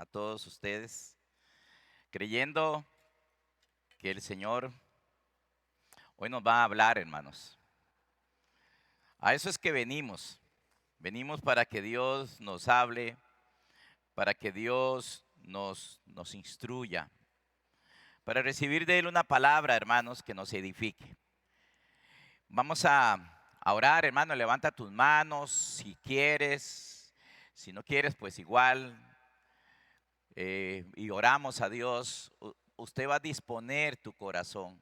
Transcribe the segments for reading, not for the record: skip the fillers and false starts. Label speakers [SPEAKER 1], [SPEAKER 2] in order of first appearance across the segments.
[SPEAKER 1] a todos ustedes, creyendo que el Señor hoy nos va a hablar, hermanos. A eso es que venimos. Venimos para que Dios nos hable, para que Dios nos instruya, para recibir de Él una palabra, hermanos, que nos edifique. Vamos a orar, hermano. Levanta tus manos si quieres. Si no quieres, pues igual. Y oramos a Dios. Usted va a disponer tu corazón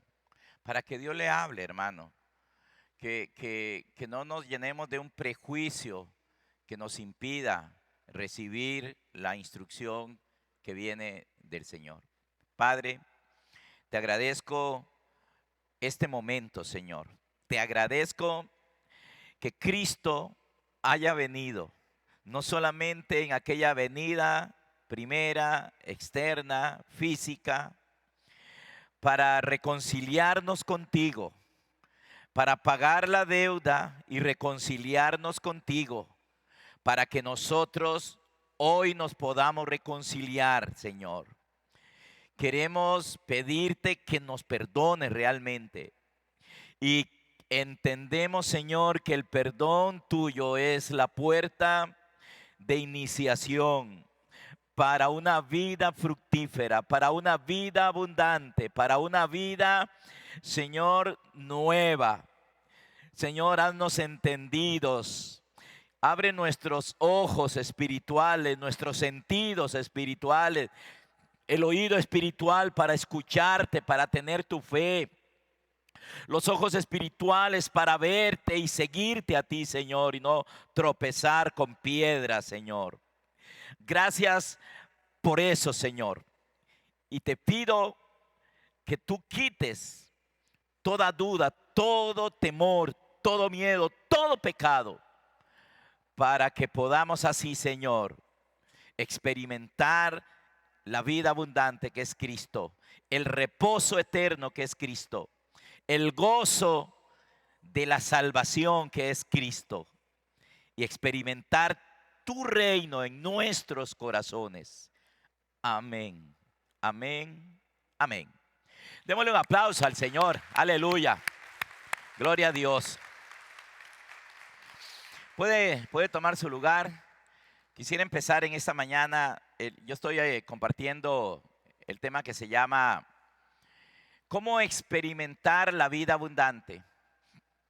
[SPEAKER 1] para que Dios le hable, hermano. Que no nos llenemos de un prejuicio que nos impida recibir la instrucción que viene del Señor. Padre, te agradezco este momento, Señor. Te agradezco que Cristo haya venido, no solamente en aquella venida primera, externa, física, para reconciliarnos contigo, para pagar la deuda y reconciliarnos contigo, para que nosotros hoy nos podamos reconciliar, Señor. Queremos pedirte que nos perdones realmente. Y entendemos, Señor, que el perdón tuyo es la puerta de iniciación para una vida fructífera, para una vida abundante, para una vida, Señor, nueva. Señor, haznos entendidos. Abre nuestros ojos espirituales, nuestros sentidos espirituales, el oído espiritual para escucharte, para tener tu fe. Los ojos espirituales para verte y seguirte a ti, Señor, y no tropezar con piedras, Señor. Gracias por eso, Señor. Y te pido que tú quites toda duda, todo temor, todo miedo, todo pecado, para que podamos así, Señor, experimentar la vida abundante que es Cristo, el reposo eterno que es Cristo, el gozo de la salvación que es Cristo y experimentar tu reino en nuestros corazones. Amén, amén, amén. Démosle un aplauso al Señor. Aleluya. Gloria a Dios. Puede tomar su lugar. Quisiera empezar en esta mañana. Yo estoy compartiendo el tema que se llama ¿cómo experimentar la vida abundante?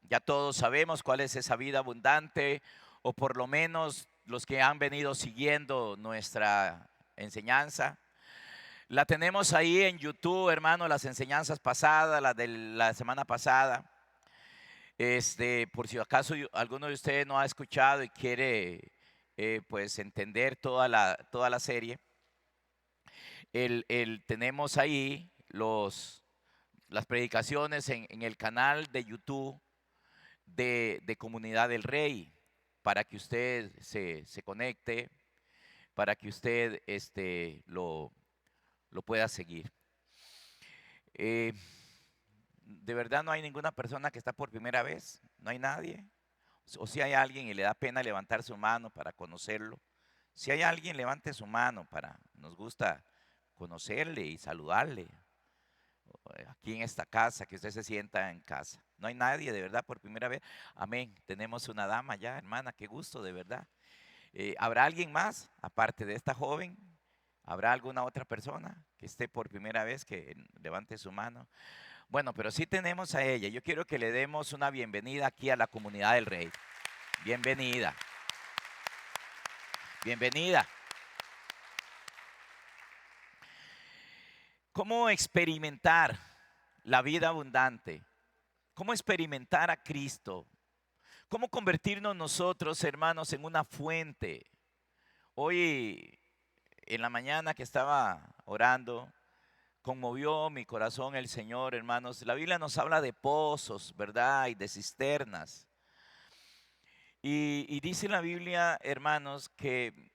[SPEAKER 1] Ya todos sabemos cuál es esa vida abundante, o por lo menos los que han venido siguiendo nuestra enseñanza. La tenemos ahí en YouTube, hermano, las enseñanzas pasadas, las de la semana pasada. Por si acaso alguno de ustedes no ha escuchado y quiere pues entender toda la serie, tenemos ahí las predicaciones en el canal de YouTube de Comunidad del Rey, para que usted se conecte, para que usted lo pueda seguir. De verdad no hay ninguna persona que está por primera vez, no hay nadie. O si hay alguien y le da pena levantar su mano para conocerlo. Si hay alguien, levante su mano nos gusta conocerle y saludarle aquí en esta casa, que usted se sienta en casa. No hay nadie de verdad por primera vez. Amén. Tenemos una dama ya, hermana, qué gusto de verdad. ¿Habrá alguien más, aparte de esta joven? ¿Habrá alguna otra persona que esté por primera vez que levante su mano? Bueno, pero sí tenemos a ella. Yo quiero que le demos una bienvenida aquí a la Comunidad del Rey. Bienvenida. Bienvenida. ¿Cómo experimentar la vida abundante? ¿Cómo experimentar a Cristo? ¿Cómo convertirnos nosotros, hermanos, en una fuente? Hoy, en la mañana que estaba orando, conmovió mi corazón el Señor, hermanos. La Biblia nos habla de pozos, ¿verdad? Y de cisternas. Y dice la Biblia, hermanos, que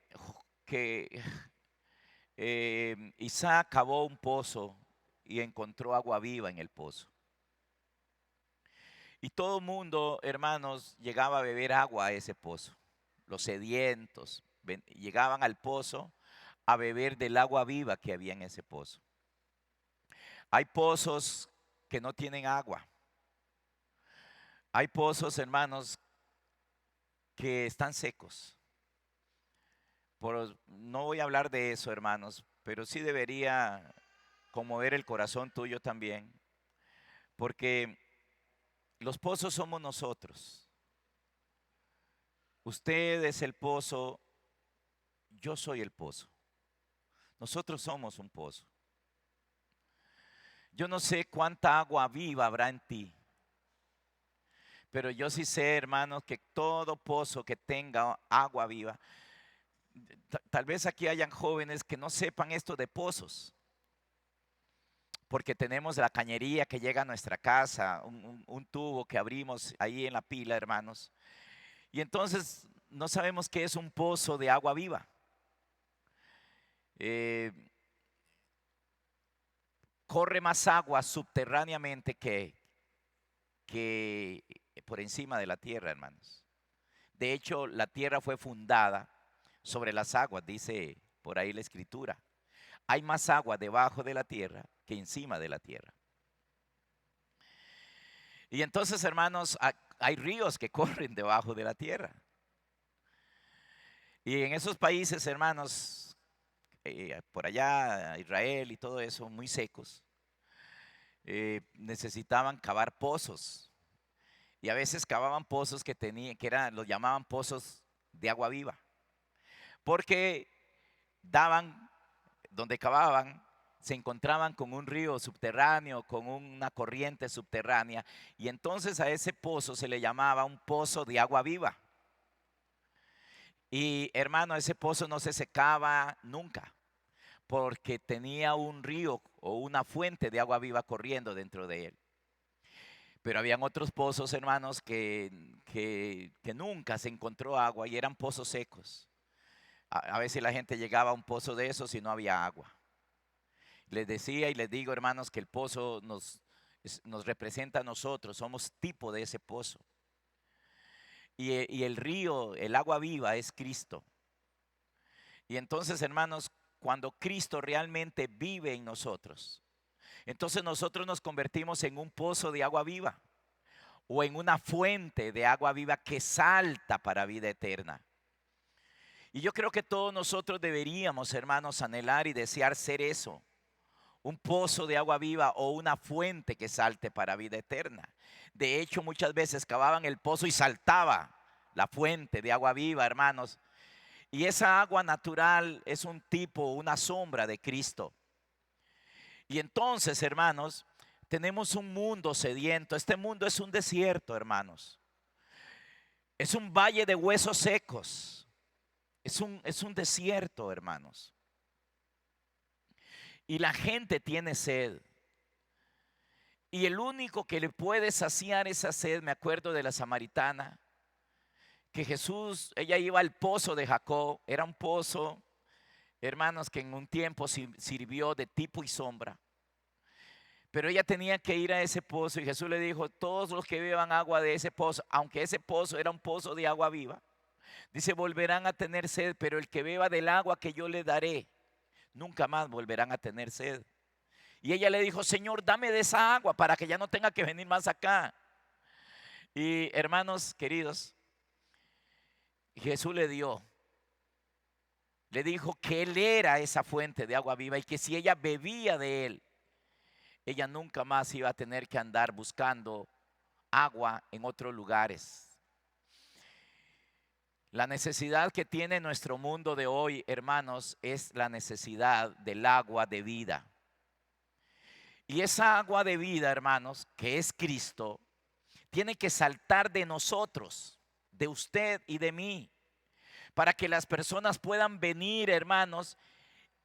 [SPEAKER 1] Isaac cavó un pozo y encontró agua viva en el pozo. Y todo el mundo, hermanos, llegaba a beber agua a ese pozo. Los sedientos llegaban al pozo a beber del agua viva que había en ese pozo. Hay pozos que no tienen agua. Hay pozos, hermanos, que están secos. No voy a hablar de eso, hermanos, pero sí debería conmover el corazón tuyo también, porque los pozos somos nosotros. Usted es el pozo, yo soy el pozo. Nosotros somos un pozo. Yo no sé cuánta agua viva habrá en ti, pero yo sí sé, hermanos, que todo pozo que tenga agua viva, tal vez aquí hayan jóvenes que no sepan esto de pozos, porque tenemos la cañería que llega a nuestra casa, un tubo que abrimos ahí en la pila, hermanos, y entonces no sabemos qué es un pozo de agua viva. Corre más agua subterráneamente que por encima de la tierra, hermanos. De hecho, la tierra fue fundada sobre las aguas, dice por ahí la escritura. Hay más agua debajo de la tierra que encima de la tierra. Y entonces, hermanos, hay ríos que corren debajo de la tierra. Y en esos países, hermanos, por allá, Israel y todo eso, muy secos, necesitaban cavar pozos. Y a veces cavaban pozos que los llamaban pozos de agua viva. Porque donde cavaban, se encontraban con un río subterráneo, con una corriente subterránea, y entonces a ese pozo se le llamaba un pozo de agua viva. Y hermano, ese pozo no se secaba nunca, porque tenía un río o una fuente de agua viva corriendo dentro de él. Pero habían otros pozos, hermanos, que nunca se encontró agua y eran pozos secos. A veces la gente llegaba a un pozo de esos y no había agua. Les decía y les digo, hermanos, que el pozo nos representa a nosotros, somos tipo de ese pozo. Y el río, el agua viva es Cristo. Y entonces, hermanos, cuando Cristo realmente vive en nosotros, entonces nosotros nos convertimos en un pozo de agua viva o en una fuente de agua viva que salta para vida eterna. Y yo creo que todos nosotros deberíamos, hermanos, anhelar y desear ser eso. Un pozo de agua viva o una fuente que salte para vida eterna. De hecho, muchas veces cavaban el pozo y saltaba la fuente de agua viva, hermanos. Y esa agua natural es un tipo, una sombra de Cristo. Y entonces, hermanos, tenemos un mundo sediento. Este mundo es un desierto, hermanos. Es un valle de huesos secos. Es un desierto, hermanos. Y la gente tiene sed. Y el único que le puede saciar esa sed, me acuerdo de la samaritana, que Jesús, ella iba al pozo de Jacob, era un pozo, hermanos, que en un tiempo sirvió de tipo y sombra. Pero ella tenía que ir a ese pozo y Jesús le dijo, todos los que beban agua de ese pozo, aunque ese pozo era un pozo de agua viva, dice, volverán a tener sed, pero el que beba del agua que yo le daré, nunca más volverán a tener sed. Y ella le dijo, Señor, dame de esa agua para que ya no tenga que venir más acá. Y hermanos queridos, Jesús le dijo que Él era esa fuente de agua viva y que si ella bebía de Él, ella nunca más iba a tener que andar buscando agua en otros lugares. La necesidad que tiene nuestro mundo de hoy, hermanos, es la necesidad del agua de vida. Y esa agua de vida, hermanos, que es Cristo, tiene que saltar de nosotros, de usted y de mí, para que las personas puedan venir, hermanos,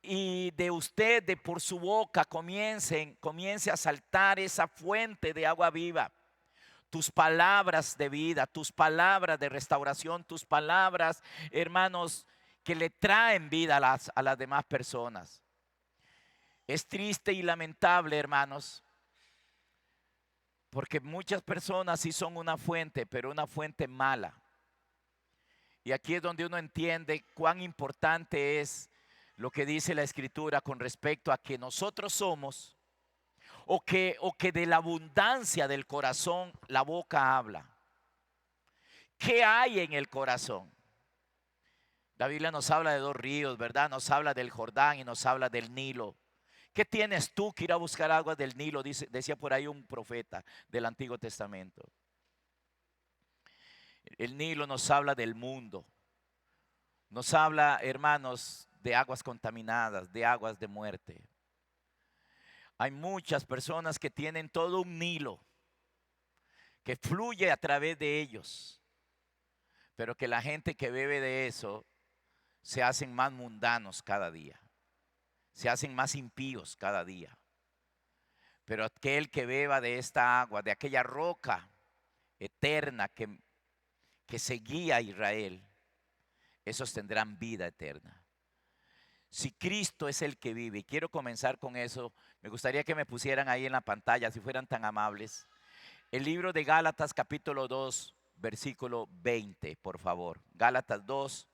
[SPEAKER 1] y de usted, de por su boca, comience a saltar esa fuente de agua viva. Tus palabras de vida, tus palabras de restauración, tus palabras, hermanos, que le traen vida a las demás personas. Es triste y lamentable, hermanos, porque muchas personas sí son una fuente, pero una fuente mala. Y aquí es donde uno entiende cuán importante es lo que dice la Escritura con respecto a que nosotros somos, o que de la abundancia del corazón la boca habla. ¿Qué hay en el corazón? La Biblia nos habla de dos ríos, ¿verdad? Nos habla del Jordán y nos habla del Nilo. ¿Qué tienes tú que ir a buscar aguas del Nilo? Decía por ahí un profeta del Antiguo Testamento. El Nilo nos habla del mundo. Nos habla, hermanos, de aguas contaminadas, de aguas de muerte. Hay muchas personas que tienen todo un Nilo que fluye a través de ellos, pero que la gente que bebe de eso se hacen más mundanos cada día, se hacen más impíos cada día. Pero aquel que beba de esta agua, de aquella roca eterna que seguía a Israel, esos tendrán vida eterna. Si Cristo es el que vive, y quiero comenzar con eso, me gustaría que me pusieran ahí en la pantalla, si fueran tan amables, el libro de Gálatas capítulo 2, versículo 20, por favor. Gálatas 2,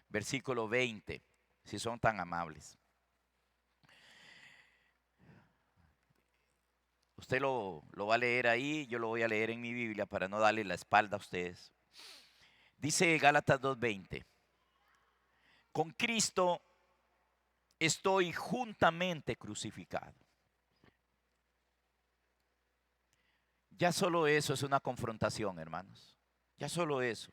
[SPEAKER 1] versículo 20, si son tan amables. Usted lo va a leer ahí, yo lo voy a leer en mi Biblia para no darle la espalda a ustedes. Dice Gálatas 2:20, con Cristo estoy juntamente crucificado. Ya solo eso es una confrontación, hermanos. Ya solo eso.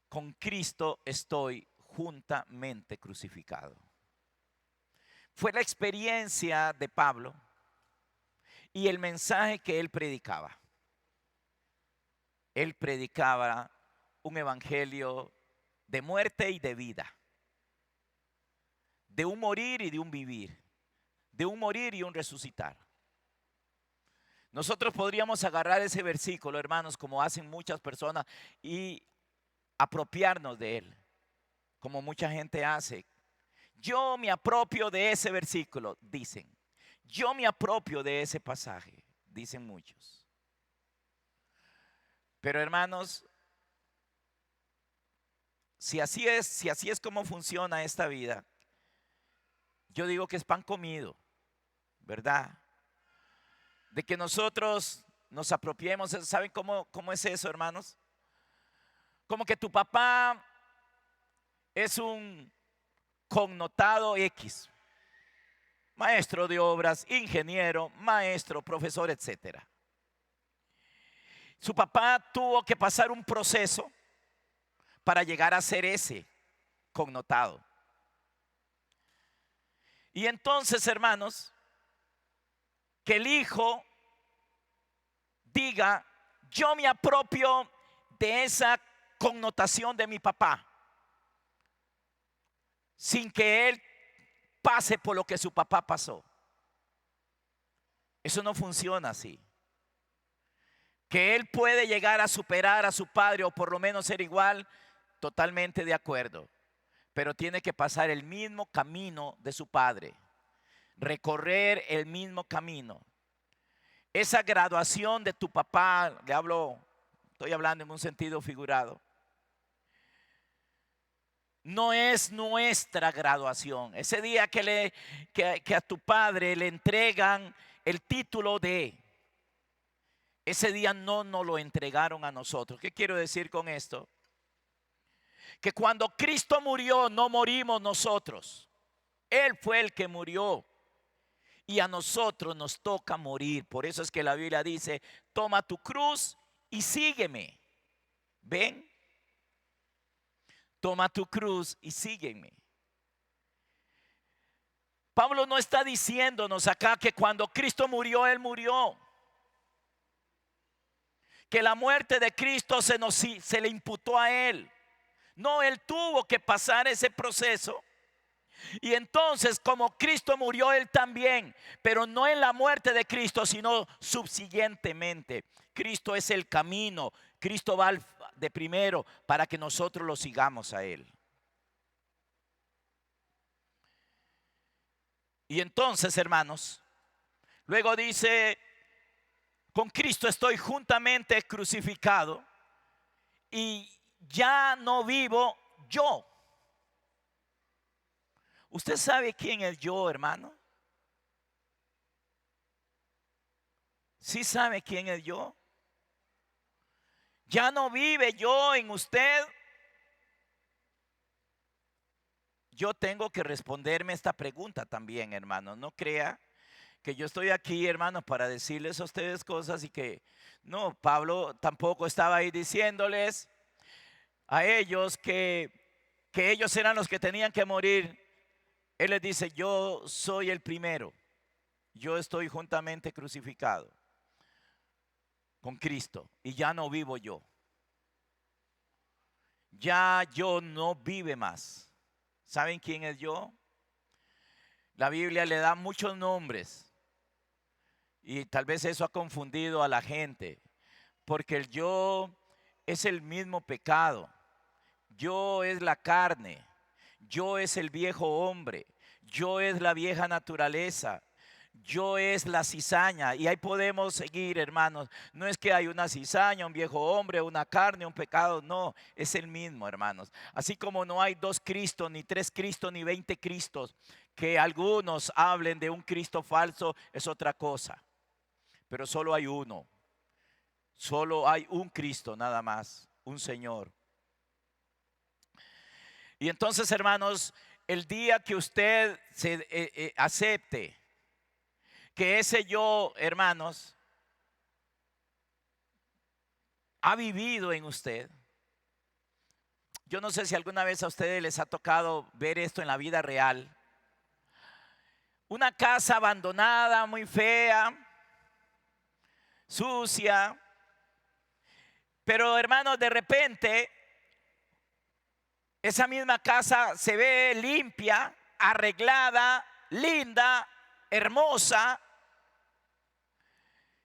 [SPEAKER 1] Con Cristo estoy juntamente crucificado. Fue la experiencia de Pablo y el mensaje que él predicaba. Él predicaba un evangelio de muerte y de vida, de un morir y de un vivir, de un morir y un resucitar. Nosotros podríamos agarrar ese versículo, hermanos, como hacen muchas personas, y apropiarnos de él, como mucha gente hace. Yo me apropio de ese versículo, dicen. Yo me apropio de ese pasaje, dicen muchos. Pero hermanos, si así es como funciona esta vida, yo digo que es pan comido, ¿verdad? De que nosotros nos apropiemos. ¿Saben cómo es eso, hermanos? Como que tu papá es un connotado X, maestro de obras, ingeniero, maestro, profesor, etcétera. Su papá tuvo que pasar un proceso para llegar a ser ese connotado. Y entonces, hermanos, que el hijo diga, yo me apropio de esa connotación de mi papá, sin que él pase por lo que su papá pasó. Eso no funciona así. Que él puede llegar a superar a su padre o por lo menos ser igual, totalmente de acuerdo. Pero tiene que pasar el mismo camino de su padre, recorrer el mismo camino. Esa graduación de tu papá, estoy hablando en un sentido figurado, no es nuestra graduación. Ese día que a tu padre le entregan el título de, ese día no nos lo entregaron a nosotros. ¿Qué quiero decir con esto? Que cuando Cristo murió, no morimos nosotros. Él fue el que murió. Y a nosotros nos toca morir. Por eso es que la Biblia dice, toma tu cruz y sígueme. ¿Ven? Toma tu cruz y sígueme. Pablo no está diciéndonos acá que cuando Cristo murió, Él murió. Que la muerte de Cristo se le imputó a Él. No, Él tuvo que pasar ese proceso. Y entonces, como Cristo murió, Él también, pero no en la muerte de Cristo, sino subsiguientemente. Cristo es el camino. Cristo va de primero para que nosotros lo sigamos a Él. Y entonces, hermanos, luego dice, con Cristo estoy juntamente crucificado y ya no vivo yo. ¿Usted sabe quién es yo, hermano? ¿Sí sabe quién es yo? Ya no vive yo en usted. Yo tengo que responderme esta pregunta también, hermano. No crea que yo estoy aquí, hermano, para decirles a ustedes cosas y que no, Pablo tampoco estaba ahí diciéndoles a ellos que ellos eran los que tenían que morir. Él les dice, yo soy el primero. Yo estoy juntamente crucificado con Cristo y ya no vivo yo. Ya yo no vive más. ¿Saben quién es yo? La Biblia le da muchos nombres y tal vez eso ha confundido a la gente, porque el yo es el mismo pecado. Yo es la carne, yo es el viejo hombre, yo es la vieja naturaleza, yo es la cizaña. Y ahí podemos seguir, hermanos. No es que hay una cizaña, un viejo hombre, una carne, un pecado. No, es el mismo, hermanos. Así como no hay dos Cristos, ni tres Cristos, ni 20 Cristos, que algunos hablen de un Cristo falso, es otra cosa. Pero solo hay uno. Solo hay un Cristo, nada más, un Señor. Y entonces, hermanos, el día que usted se acepte que ese yo, hermanos, ha vivido en usted. Yo no sé si alguna vez a ustedes les ha tocado ver esto en la vida real. Una casa abandonada, muy fea, sucia, pero hermanos, de repente esa misma casa se ve limpia, arreglada, linda, hermosa.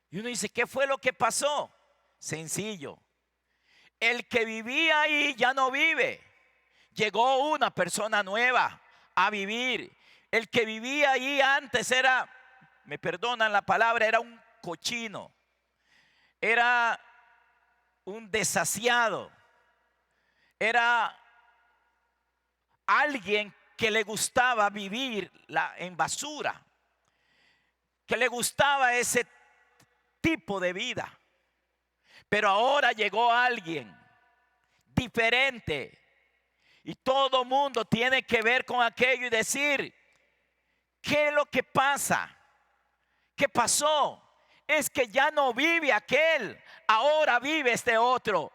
[SPEAKER 1] Y uno dice, ¿qué fue lo que pasó? Sencillo. El que vivía ahí ya no vive. Llegó una persona nueva a vivir. El que vivía ahí antes era, me perdonan la palabra, era un cochino. Era un desasiado. Era alguien que le gustaba vivir en basura, que le gustaba ese tipo de vida. Pero ahora llegó alguien diferente y todo mundo tiene que ver con aquello y decir, ¿qué es lo que pasa? ¿Qué pasó? Es que ya no vive aquel, ahora vive este otro.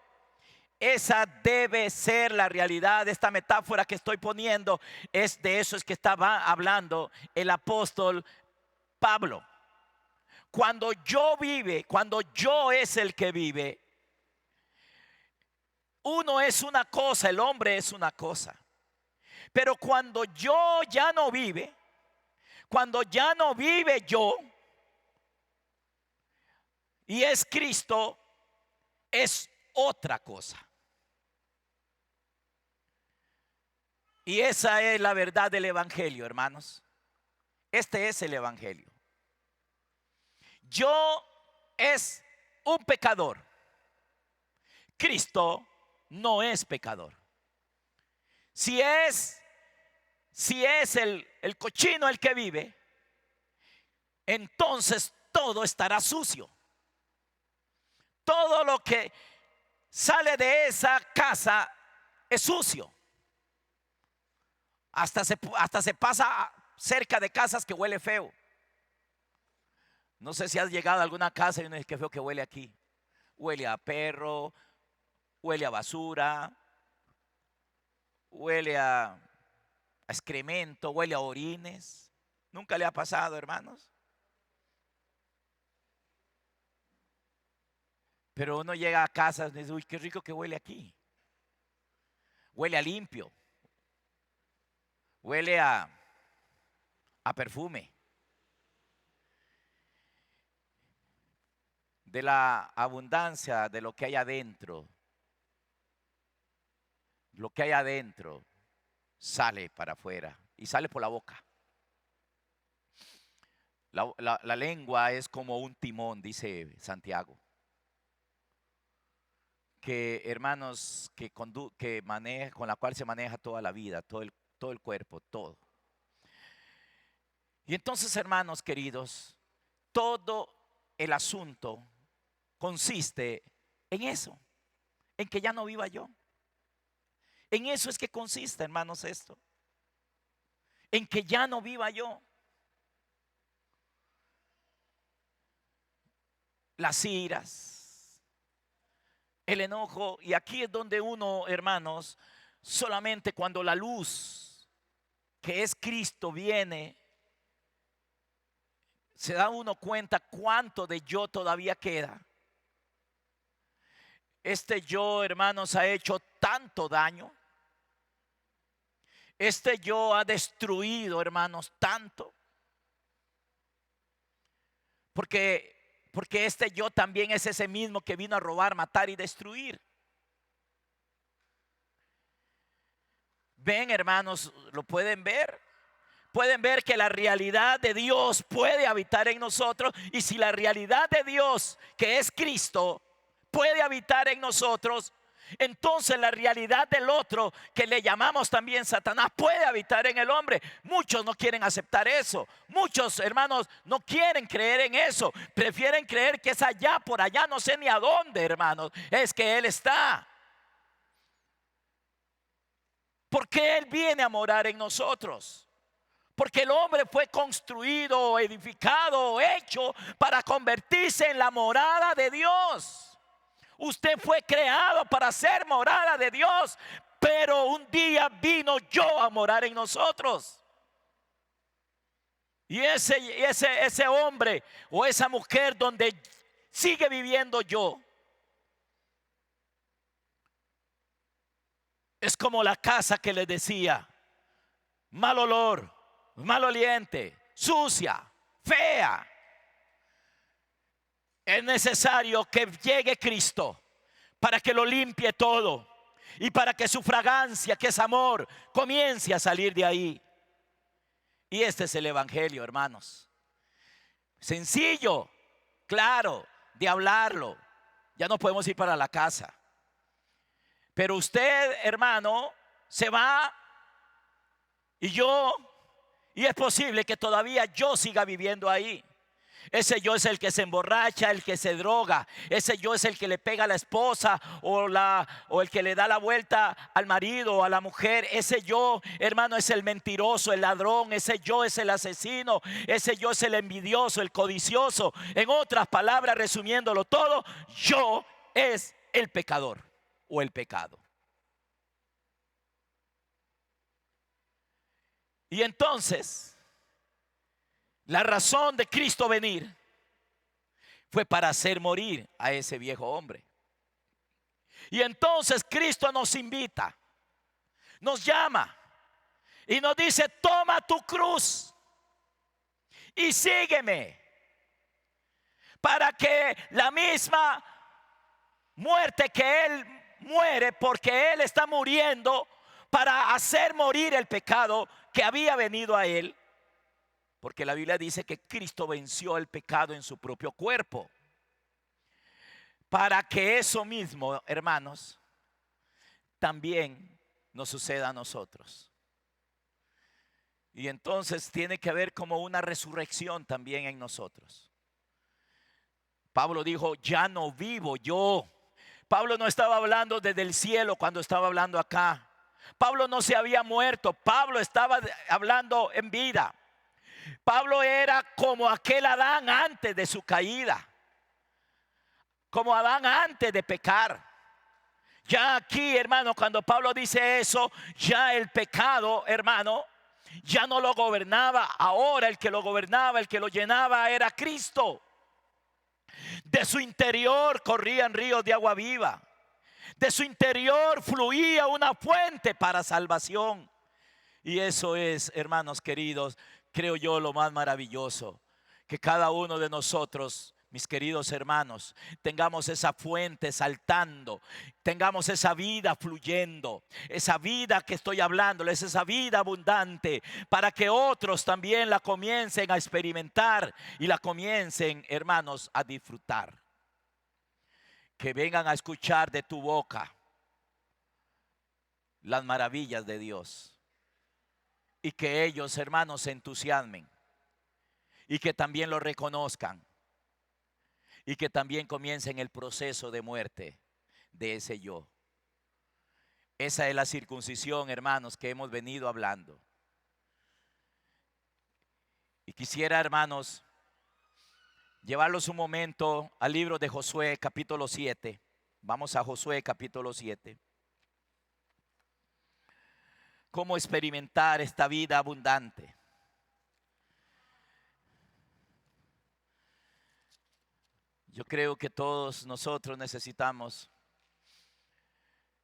[SPEAKER 1] Esa debe ser la realidad. Esta metáfora que estoy poniendo es de eso es que estaba hablando el apóstol Pablo. Cuando yo vive, cuando yo es el que vive, uno es una cosa, el hombre es una cosa. Pero cuando yo ya no vive, cuando ya no vive yo y es Cristo, es otra cosa. Y esa es la verdad del Evangelio, hermanos. Este es el Evangelio. Yo es un pecador. Cristo no es pecador. Si es el cochino el que vive, entonces todo estará sucio. Todo lo que sale de esa casa es sucio. Hasta se pasa cerca de casas que huele feo. No sé si has llegado a alguna casa y uno dice que feo que huele aquí. Huele a perro, huele a basura, huele a excremento, huele a orines. ¿Nunca le ha pasado, hermanos? Pero uno llega a casas y dice, uy, qué rico que huele aquí. Huele a limpio. Huele a perfume. De la abundancia de lo que hay adentro. Lo que hay adentro sale para afuera y sale por la boca. La lengua es como un timón, dice Santiago. Que hermanos, que maneja, con la cual se maneja toda la vida, todo el cuerpo, todo. Y entonces, hermanos queridos, todo el asunto consiste en eso, en que ya no viva yo. En eso es que consiste, hermanos, esto. En que ya no viva yo. Las iras, el enojo. Y aquí es donde uno, hermanos, solamente cuando la luz, que es Cristo, viene, se da uno cuenta cuánto de yo todavía queda. Este yo, hermanos, ha hecho tanto daño. Este yo ha destruido, hermanos, tanto. Porque este yo también es ese mismo que vino a robar, matar y destruir. Ven, hermanos, ¿lo pueden ver? Pueden ver que la realidad de Dios puede habitar en nosotros. Y si la realidad de Dios, que es Cristo, puede habitar en nosotros, entonces la realidad del otro, que le llamamos también Satanás, puede habitar en el hombre. Muchos no quieren aceptar eso. Muchos, hermanos, no quieren creer en eso. Prefieren creer que es allá, por allá, no sé ni a dónde, hermanos, es que Él está. Porque Él viene a morar en nosotros. Porque el hombre fue construido, edificado, hecho para convertirse en la morada de Dios. Usted fue creado para ser morada de Dios, pero un día vino yo a morar en nosotros. Y ese hombre o esa mujer donde sigue viviendo yo, es como la casa que le decía: mal olor, maloliente, sucia, fea. Es necesario que llegue Cristo para que lo limpie todo y para que su fragancia, que es amor, comience a salir de ahí. Y este es el evangelio, hermanos. Sencillo, claro, de hablarlo. Ya no podemos ir para la casa. Pero usted, hermano, se va y yo, y es posible que todavía yo siga viviendo ahí. Ese yo es el que se emborracha, el que se droga. Ese yo es el que le pega a la esposa o el que le da la vuelta al marido o a la mujer. Ese yo, hermano, es el mentiroso, el ladrón. Ese yo es el asesino. Ese yo es el envidioso, el codicioso. En otras palabras, resumiéndolo todo, yo es el pecador o el pecado. Y entonces, la razón de Cristo venir fue para hacer morir a ese viejo hombre. Y entonces Cristo nos invita, nos llama y nos dice: toma tu cruz y sígueme. Para que la misma muerte que Él muere, porque Él está muriendo para hacer morir el pecado que había venido a Él. Porque la Biblia dice que Cristo venció el pecado en su propio cuerpo. Para que eso mismo, hermanos, también nos suceda a nosotros. Y entonces tiene que haber como una resurrección también en nosotros. Pablo dijo: ya no vivo yo. Pablo no estaba hablando desde el cielo cuando estaba hablando acá. Pablo no se había muerto. Pablo estaba hablando en vida. Pablo era como aquel Adán antes de su caída, como Adán antes de pecar. Ya aquí, hermano, cuando Pablo dice eso, ya el pecado, hermano, ya no lo gobernaba. Ahora el que lo gobernaba, el que lo llenaba, era Cristo. De su interior corrían ríos de agua viva. De su interior fluía una fuente para salvación. Y eso es, hermanos queridos, creo yo, lo más maravilloso. Que cada uno de nosotros, mis queridos hermanos, tengamos esa fuente saltando, tengamos esa vida fluyendo, esa vida que estoy hablándoles, esa vida abundante, para que otros también la comiencen a experimentar y la comiencen, hermanos, a disfrutar. Que vengan a escuchar de tu boca las maravillas de Dios. Y que ellos, hermanos, se entusiasmen y que también lo reconozcan y que también comiencen el proceso de muerte de ese yo. Esa es la circuncisión, hermanos, que hemos venido hablando. Y quisiera, hermanos, llevarlos un momento al libro de Josué, capítulo 7. Vamos a Josué, capítulo 7. Cómo experimentar esta vida abundante. Yo creo que todos nosotros necesitamos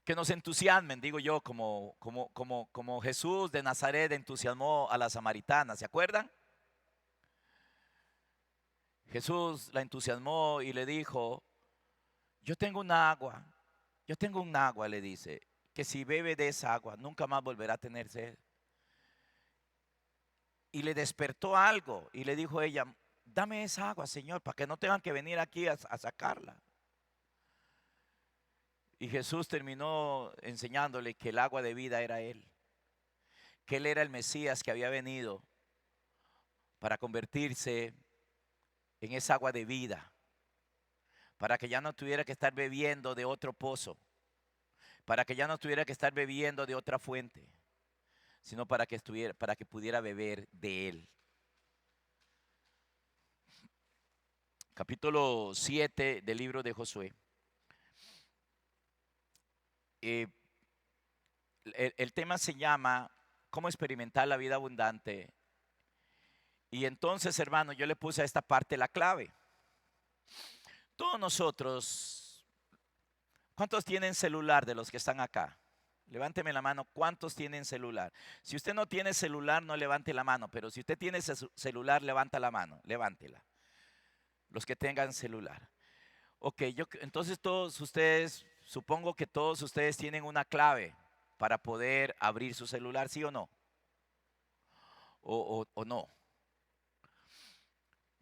[SPEAKER 1] que nos entusiasmen, digo yo, como Jesús de Nazaret entusiasmó a la samaritana, ¿se acuerdan? Jesús la entusiasmó y le dijo, yo tengo un agua, le dice, que si bebe de esa agua nunca más volverá a tener sed. Y le despertó algo y le dijo ella, dame esa agua, Señor, para que no tengan que venir aquí a sacarla. Y Jesús terminó enseñándole que el agua de vida era Él, que Él era el Mesías que había venido para convertirse en esa agua de vida, para que ya no tuviera que estar bebiendo de otro pozo, para que ya no tuviera que estar bebiendo de otra fuente, sino para que pudiera beber de Él. Capítulo 7 del libro de Josué. El tema se llama ¿cómo experimentar la vida abundante? Y entonces, hermano, yo le puse a esta parte la clave. Todos nosotros, ¿cuántos tienen celular de los que están acá? Levánteme la mano, ¿cuántos tienen celular? Si usted no tiene celular, no levante la mano, pero si usted tiene celular, levanta la mano, levántela. Los que tengan celular. Ok, entonces todos ustedes, supongo que todos ustedes tienen una clave para poder abrir su celular, ¿sí o no? O no.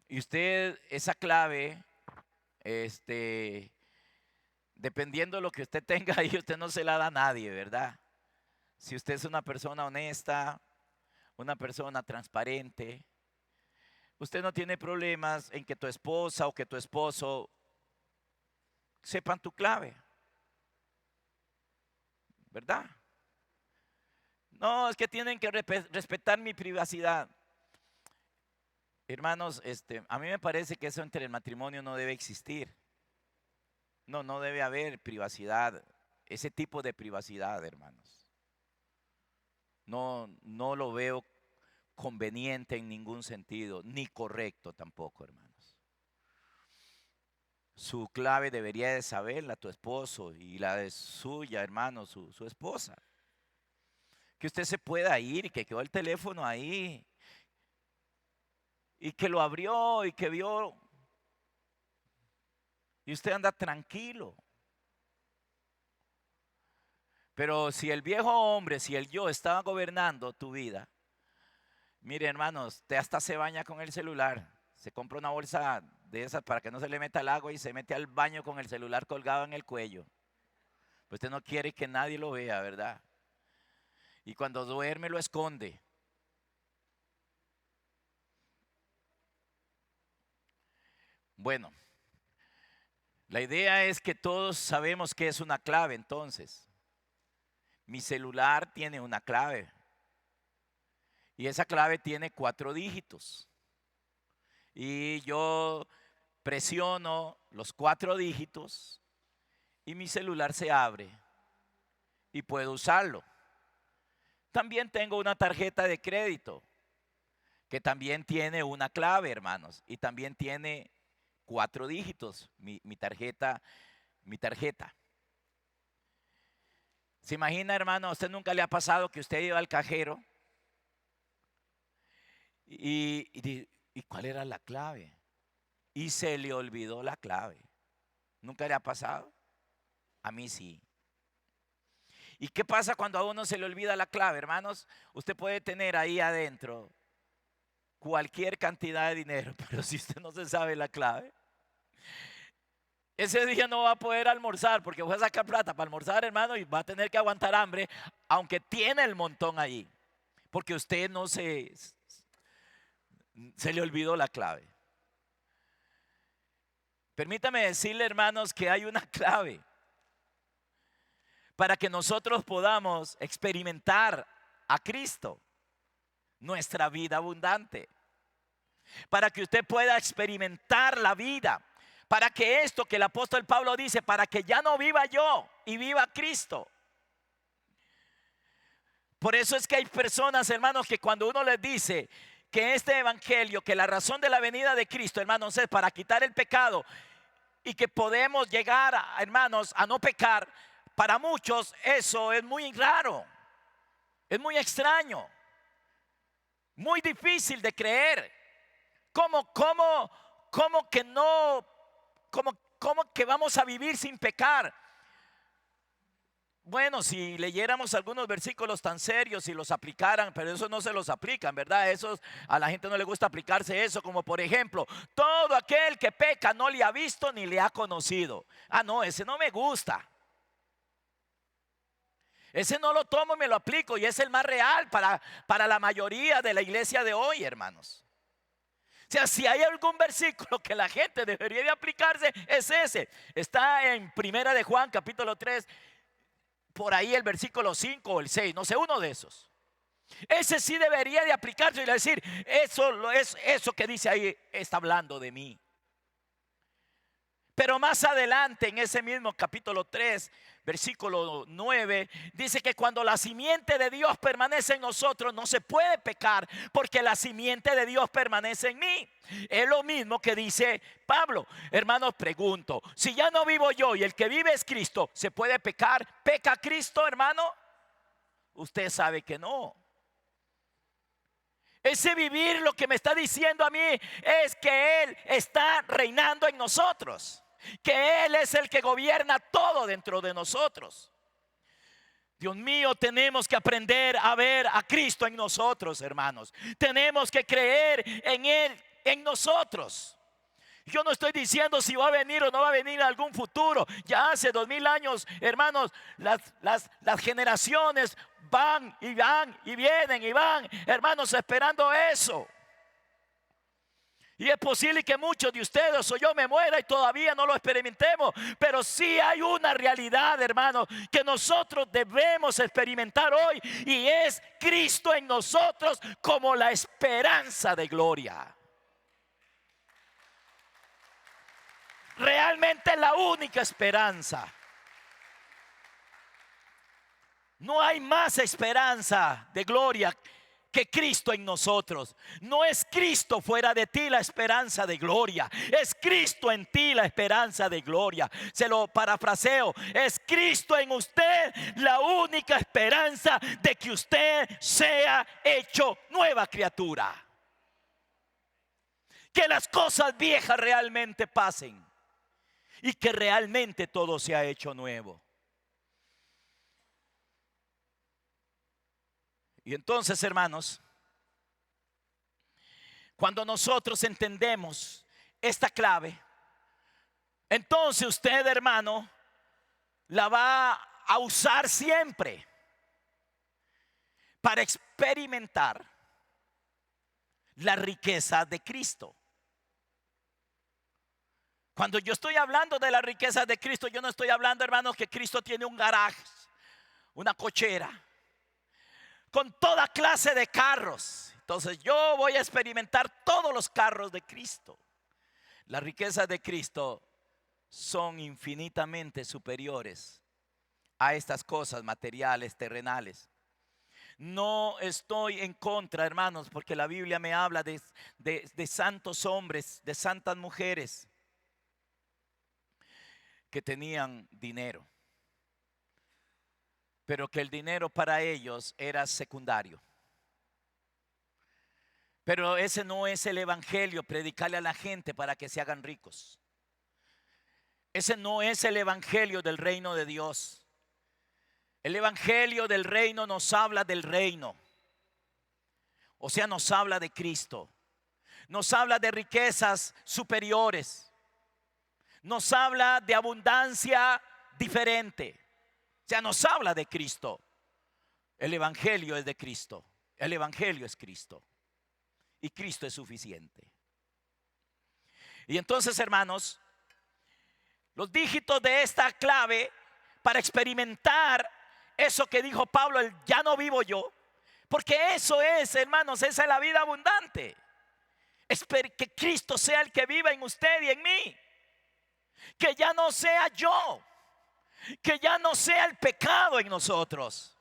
[SPEAKER 1] Y usted, esa clave, dependiendo de lo que usted tenga ahí, usted no se la da a nadie, ¿verdad? Si usted es una persona honesta, una persona transparente, usted no tiene problemas en que tu esposa o que tu esposo sepan tu clave, ¿verdad? No, es que tienen que respetar mi privacidad. Hermanos, a mí me parece que eso entre el matrimonio no debe existir. No debe haber privacidad, ese tipo de privacidad, hermanos. No lo veo conveniente en ningún sentido, ni correcto tampoco, hermanos. Su clave debería de saberla tu esposo y la de suya, hermano, su esposa. Que usted se pueda ir y que quedó el teléfono ahí y que lo abrió y que vio y usted anda tranquilo. Pero si el viejo hombre, si el yo estaba gobernando tu vida, mire hermanos, usted hasta se baña con el celular, se compra una bolsa de esas para que no se le meta el agua y se mete al baño con el celular colgado en el cuello. Pues usted no quiere que nadie lo vea, ¿verdad? Y cuando duerme lo esconde. Bueno, la idea es que todos sabemos que es una clave entonces. Mi celular tiene una clave. Y esa clave tiene 4 dígitos. Y yo presiono los 4 dígitos y mi celular se abre y puedo usarlo. También tengo una tarjeta de crédito que también tiene una clave, hermanos, y también tiene 4 dígitos, mi tarjeta. ¿Se imagina, hermano? ¿A usted nunca le ha pasado que usted iba al cajero y cuál era la clave? Y se le olvidó la clave. ¿Nunca le ha pasado? A mí sí. ¿Y qué pasa cuando a uno se le olvida la clave, hermanos? Usted puede tener ahí adentro cualquier cantidad de dinero, pero si usted no se sabe la clave, ese día no va a poder almorzar porque va a sacar plata para almorzar, hermano, y va a tener que aguantar hambre, aunque tiene el montón allí, porque usted Se le olvidó la clave. Permítame decirle, hermanos, que hay una clave para que nosotros podamos experimentar a Cristo, nuestra vida abundante. Para que usted pueda experimentar la vida. Para que esto que el apóstol Pablo dice, para que ya no viva yo y viva Cristo. Por eso es que hay personas, hermanos, que cuando uno les dice que este evangelio, que la razón de la venida de Cristo, hermanos, es para quitar el pecado y que podemos llegar, hermanos, a no pecar, para muchos eso es muy raro, es muy extraño, muy difícil de creer. ¿Cómo que no? ¿Cómo que vamos a vivir sin pecar? Bueno, si leyéramos algunos versículos tan serios y los aplicaran, pero eso no se los aplican, ¿verdad? Eso, a la gente no le gusta aplicarse eso, como por ejemplo, todo aquel que peca no le ha visto ni le ha conocido. Ah, no, ese no me gusta. Ese no lo tomo y me lo aplico, y es el más real para la mayoría de la iglesia de hoy, hermanos. O sea, si hay algún versículo que la gente debería de aplicarse, es ese. Está en Primera de Juan, capítulo 3. Por ahí el versículo 5 o el 6, no sé, uno de esos. Ese sí debería de aplicarse y decir, eso que dice ahí está hablando de mí. Pero más adelante en ese mismo capítulo 3, versículo 9, dice que cuando la simiente de Dios permanece en nosotros, no se puede pecar, porque la simiente de Dios permanece en mí. Es lo mismo que dice Pablo. Hermanos, pregunto, si ya no vivo yo y el que vive es Cristo, ¿se puede pecar? ¿Peca Cristo, hermano? Usted sabe que no. Ese vivir, lo que me está diciendo a mí es que Él está reinando en nosotros, que Él es el que gobierna todo dentro de nosotros. Dios mío, tenemos que aprender a ver a Cristo en nosotros, hermanos. Tenemos que creer en Él, en nosotros. Yo no estoy diciendo si va a venir o no va a venir en algún futuro. Ya hace 2000 años, hermanos, las generaciones van y vienen y van, hermanos, esperando eso. Y es posible que muchos de ustedes o yo me muera y todavía no lo experimentemos. Pero sí hay una realidad, hermanos, que nosotros debemos experimentar hoy, y es Cristo en nosotros como la esperanza de gloria. Realmente la única esperanza. No hay más esperanza de gloria que Cristo en nosotros. No es Cristo fuera de ti la esperanza de gloria, es Cristo en ti la esperanza de gloria. Se lo parafraseo: es Cristo en usted la única esperanza de que usted sea hecho nueva criatura. Que las cosas viejas realmente pasen y que realmente todo se ha hecho nuevo. Y entonces, hermanos, cuando nosotros entendemos esta clave, entonces usted, hermano, la va a usar siempre para experimentar la riqueza de Cristo. Cuando yo estoy hablando de la riqueza de Cristo, yo no estoy hablando, hermanos, que Cristo tiene un garaje, una cochera con toda clase de carros. Entonces yo voy a experimentar todos los carros de Cristo. Las riquezas de Cristo son infinitamente superiores a estas cosas materiales, terrenales. No estoy en contra, hermanos, porque la Biblia me habla de santos hombres, de santas mujeres que tenían dinero, pero que el dinero para ellos era secundario. Pero ese no es el evangelio, predicarle a la gente para que se hagan ricos. Ese no es el evangelio del reino de Dios. El evangelio del reino nos habla del reino. O sea, nos habla de Cristo. Nos habla de riquezas superiores. Nos habla de abundancia diferente. O sea, nos habla de Cristo. El evangelio es de Cristo. El evangelio es Cristo. y Cristo es suficiente. Y entonces, hermanos, los dígitos de esta clave para experimentar eso que dijo Pablo, el ya no vivo yo, porque eso es, hermanos, esa es la vida abundante. Es que Cristo sea el que viva en usted y en mí. Que ya no sea yo, que ya no sea el pecado en nosotros.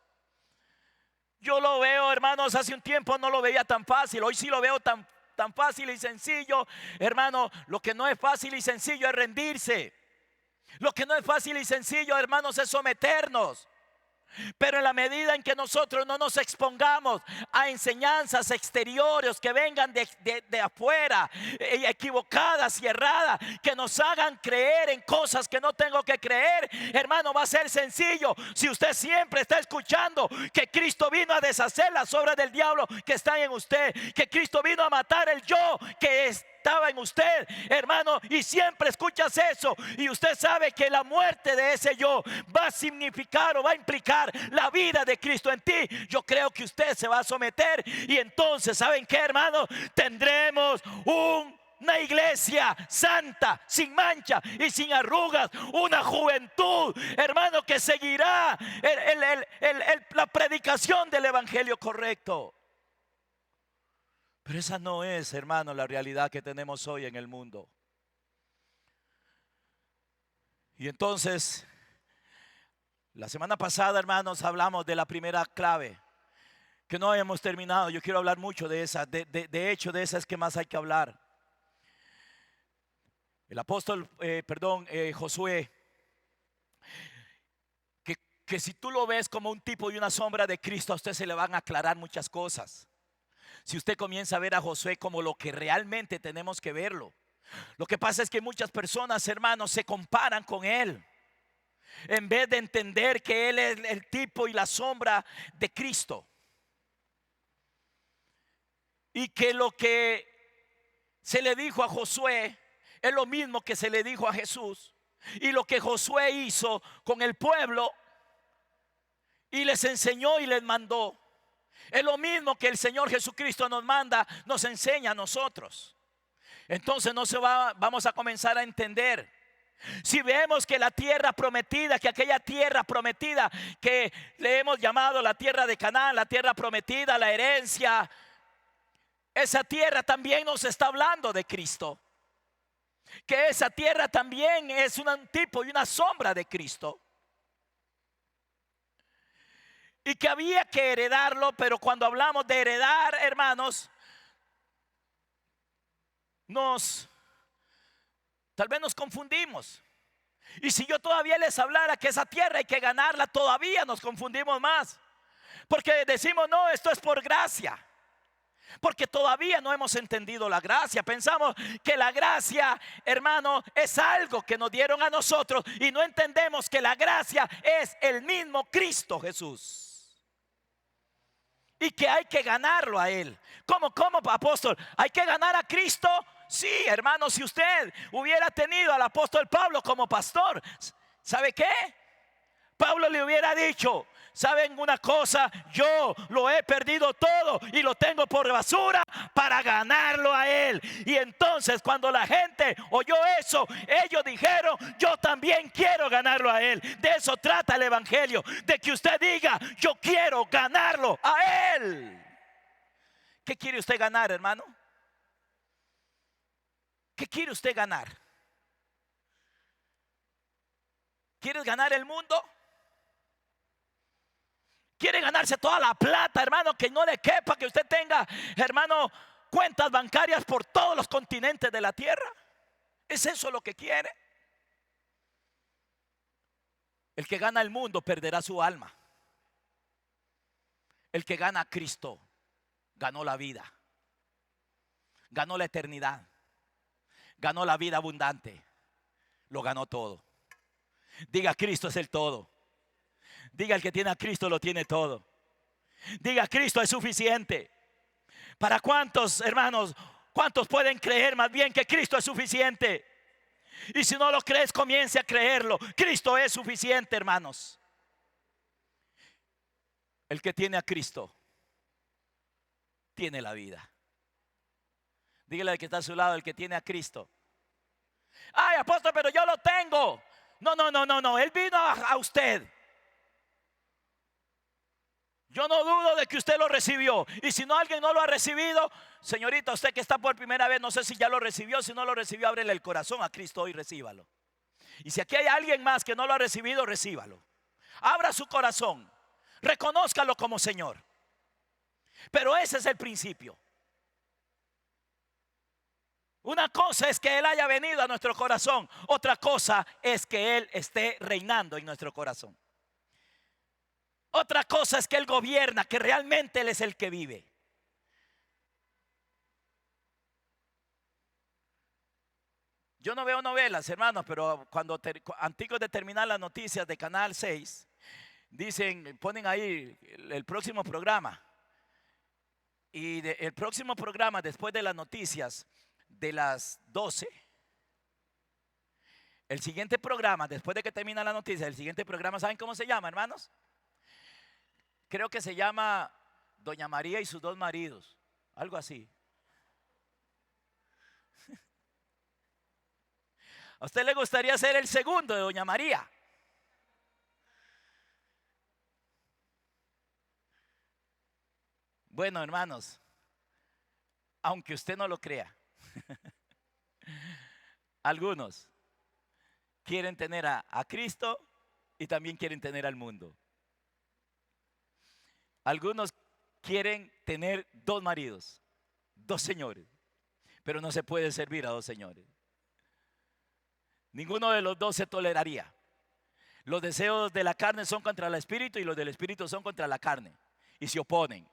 [SPEAKER 1] Yo lo veo, hermanos, hace un tiempo no lo veía tan fácil, hoy sí lo veo tan fácil y sencillo. Hermano, lo que no es fácil y sencillo es rendirse. Lo que no es fácil y sencillo, hermanos, es someternos. Pero en la medida en que nosotros no nos expongamos a enseñanzas exteriores que vengan de afuera, equivocadas y erradas, que nos hagan creer en cosas que no tengo que creer, hermano, va a ser sencillo. Si usted siempre está escuchando que Cristo vino a deshacer las obras del diablo que están en usted, que Cristo vino a matar el yo que estaba en usted, hermano, y siempre escuchas eso, y usted sabe que la muerte de ese yo va a significar o va a implicar la vida de Cristo en ti, yo creo que usted se va a someter. Y entonces, ¿saben qué, hermano? Tendremos una iglesia santa, sin mancha y sin arrugas, una juventud, hermano, que seguirá la predicación del evangelio correcto. Pero esa no es, hermano, la realidad que tenemos hoy en el mundo. Y entonces, la semana pasada, hermanos, hablamos de la primera clave, que no hemos terminado. Yo quiero hablar mucho de esa, de hecho, de esa es que más hay que hablar. El apóstol, Josué, que si tú lo ves como un tipo y una sombra de Cristo, a usted se le van a aclarar muchas cosas. Si usted comienza a ver a Josué como lo que realmente tenemos que verlo. Lo que pasa es que muchas personas, hermanos, se comparan con él, en vez de entender que él es el tipo y la sombra de Cristo. Y que lo que se le dijo a Josué es lo mismo que se le dijo a Jesús. Y lo que Josué hizo con el pueblo y les enseñó y les mandó, es lo mismo que el Señor Jesucristo nos manda, nos enseña a nosotros. Entonces vamos a comenzar a entender. Si vemos que la tierra prometida, que aquella tierra prometida que le hemos llamado la tierra de Canaán, la tierra prometida, la herencia, esa tierra también nos está hablando de Cristo. Que esa tierra también es un tipo y una sombra de Cristo. Y que había que heredarlo, pero cuando hablamos de heredar, hermanos, tal vez nos confundimos. Y si yo todavía les hablara que esa tierra hay que ganarla, todavía nos confundimos más. Porque decimos, no, esto es por gracia. Porque todavía no hemos entendido la gracia. Pensamos que la gracia, hermano, es algo que nos dieron a nosotros, y no entendemos que la gracia es el mismo Cristo Jesús. Y que hay que ganarlo a Él. ¿Cómo, apóstol? ¿Hay que ganar a Cristo? Sí, hermano, si usted hubiera tenido al apóstol Pablo como pastor, ¿sabe qué? Pablo le hubiera dicho, ¿saben una cosa? Yo lo he perdido todo y lo tengo por basura para ganarlo a Él. Y entonces cuando la gente oyó eso, ellos dijeron, yo también quiero ganarlo a Él. De eso trata el evangelio, de que usted diga, yo quiero ganarlo a Él. ¿Qué quiere usted ganar, hermano? ¿Qué quiere usted ganar? ¿Quieres ganar el mundo? ¿Quiere ganarse toda la plata, hermano, que no le quepa, que usted tenga, hermano, cuentas bancarias por todos los continentes de la tierra? ¿Es eso lo que quiere? El que gana el mundo perderá su alma. El que gana a Cristo ganó la vida, ganó la eternidad, ganó la vida abundante, lo ganó todo. Diga, Cristo es el todo. Diga, el que tiene a Cristo lo tiene todo. Diga, Cristo es suficiente. ¿Para cuántos, hermanos? ¿Cuántos pueden creer más bien que Cristo es suficiente? Y si no lo crees, comience a creerlo. Cristo es suficiente, hermanos. El que tiene a Cristo tiene la vida. Dígale al que está a su lado, el que tiene a Cristo. Ay, apóstol, pero yo lo tengo. No, no, no, no, no. Él vino a usted. Yo no dudo de que usted lo recibió. Y si no, alguien no lo ha recibido, señorita, usted que está por primera vez, no sé si ya lo recibió. Si no lo recibió, ábrele el corazón a Cristo hoy, recíbalo. Y si aquí hay alguien más que no lo ha recibido, recíbalo. Abra su corazón. Reconózcalo como Señor. Pero ese es el principio. Una cosa es que Él haya venido a nuestro corazón. Otra cosa es que Él esté reinando en nuestro corazón. Otra cosa es que Él gobierna, que realmente Él es el que vive. Yo no veo novelas, hermanos, pero cuando antes de terminar las noticias de Canal 6, dicen, ponen ahí el próximo programa. Y el próximo programa, después de las noticias de las 12, el siguiente programa, después de que termina la noticia, el siguiente programa, ¿saben cómo se llama, hermanos? Creo que se llama Doña María y sus dos maridos, algo así. ¿A usted le gustaría ser el segundo de Doña María? Bueno, hermanos, aunque usted no lo crea, algunos quieren tener a Cristo y también quieren tener al mundo. Algunos quieren tener dos maridos, dos señores, pero no se puede servir a dos señores. Ninguno de los dos se toleraría. Los deseos de la carne son contra el espíritu y los del espíritu son contra la carne y se oponen.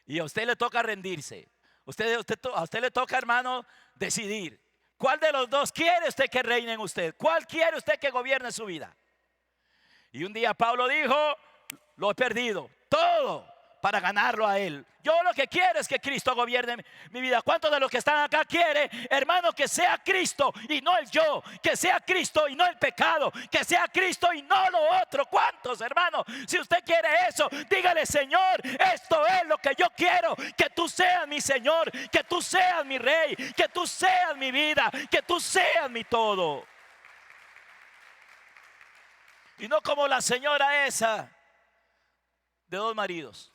[SPEAKER 1] Y a usted le toca rendirse. A usted le toca, hermano, decidir. ¿Cuál de los dos quiere usted que reine en usted? ¿Cuál quiere usted que gobierne su vida? Y un día Pablo dijo, lo he perdido todo para ganarlo a Él. Yo lo que quiero es que Cristo gobierne mi vida. ¿Cuántos de los que están acá quiere, hermano, que sea Cristo y no el yo? Que sea Cristo y no el pecado. Que sea Cristo y no lo otro. ¿Cuántos, hermano? Si usted quiere eso, dígale, Señor, esto es lo que yo quiero. Que tú seas mi Señor, que tú seas mi Rey, que tú seas mi vida, que tú seas mi todo. Y no como la señora esa de dos maridos.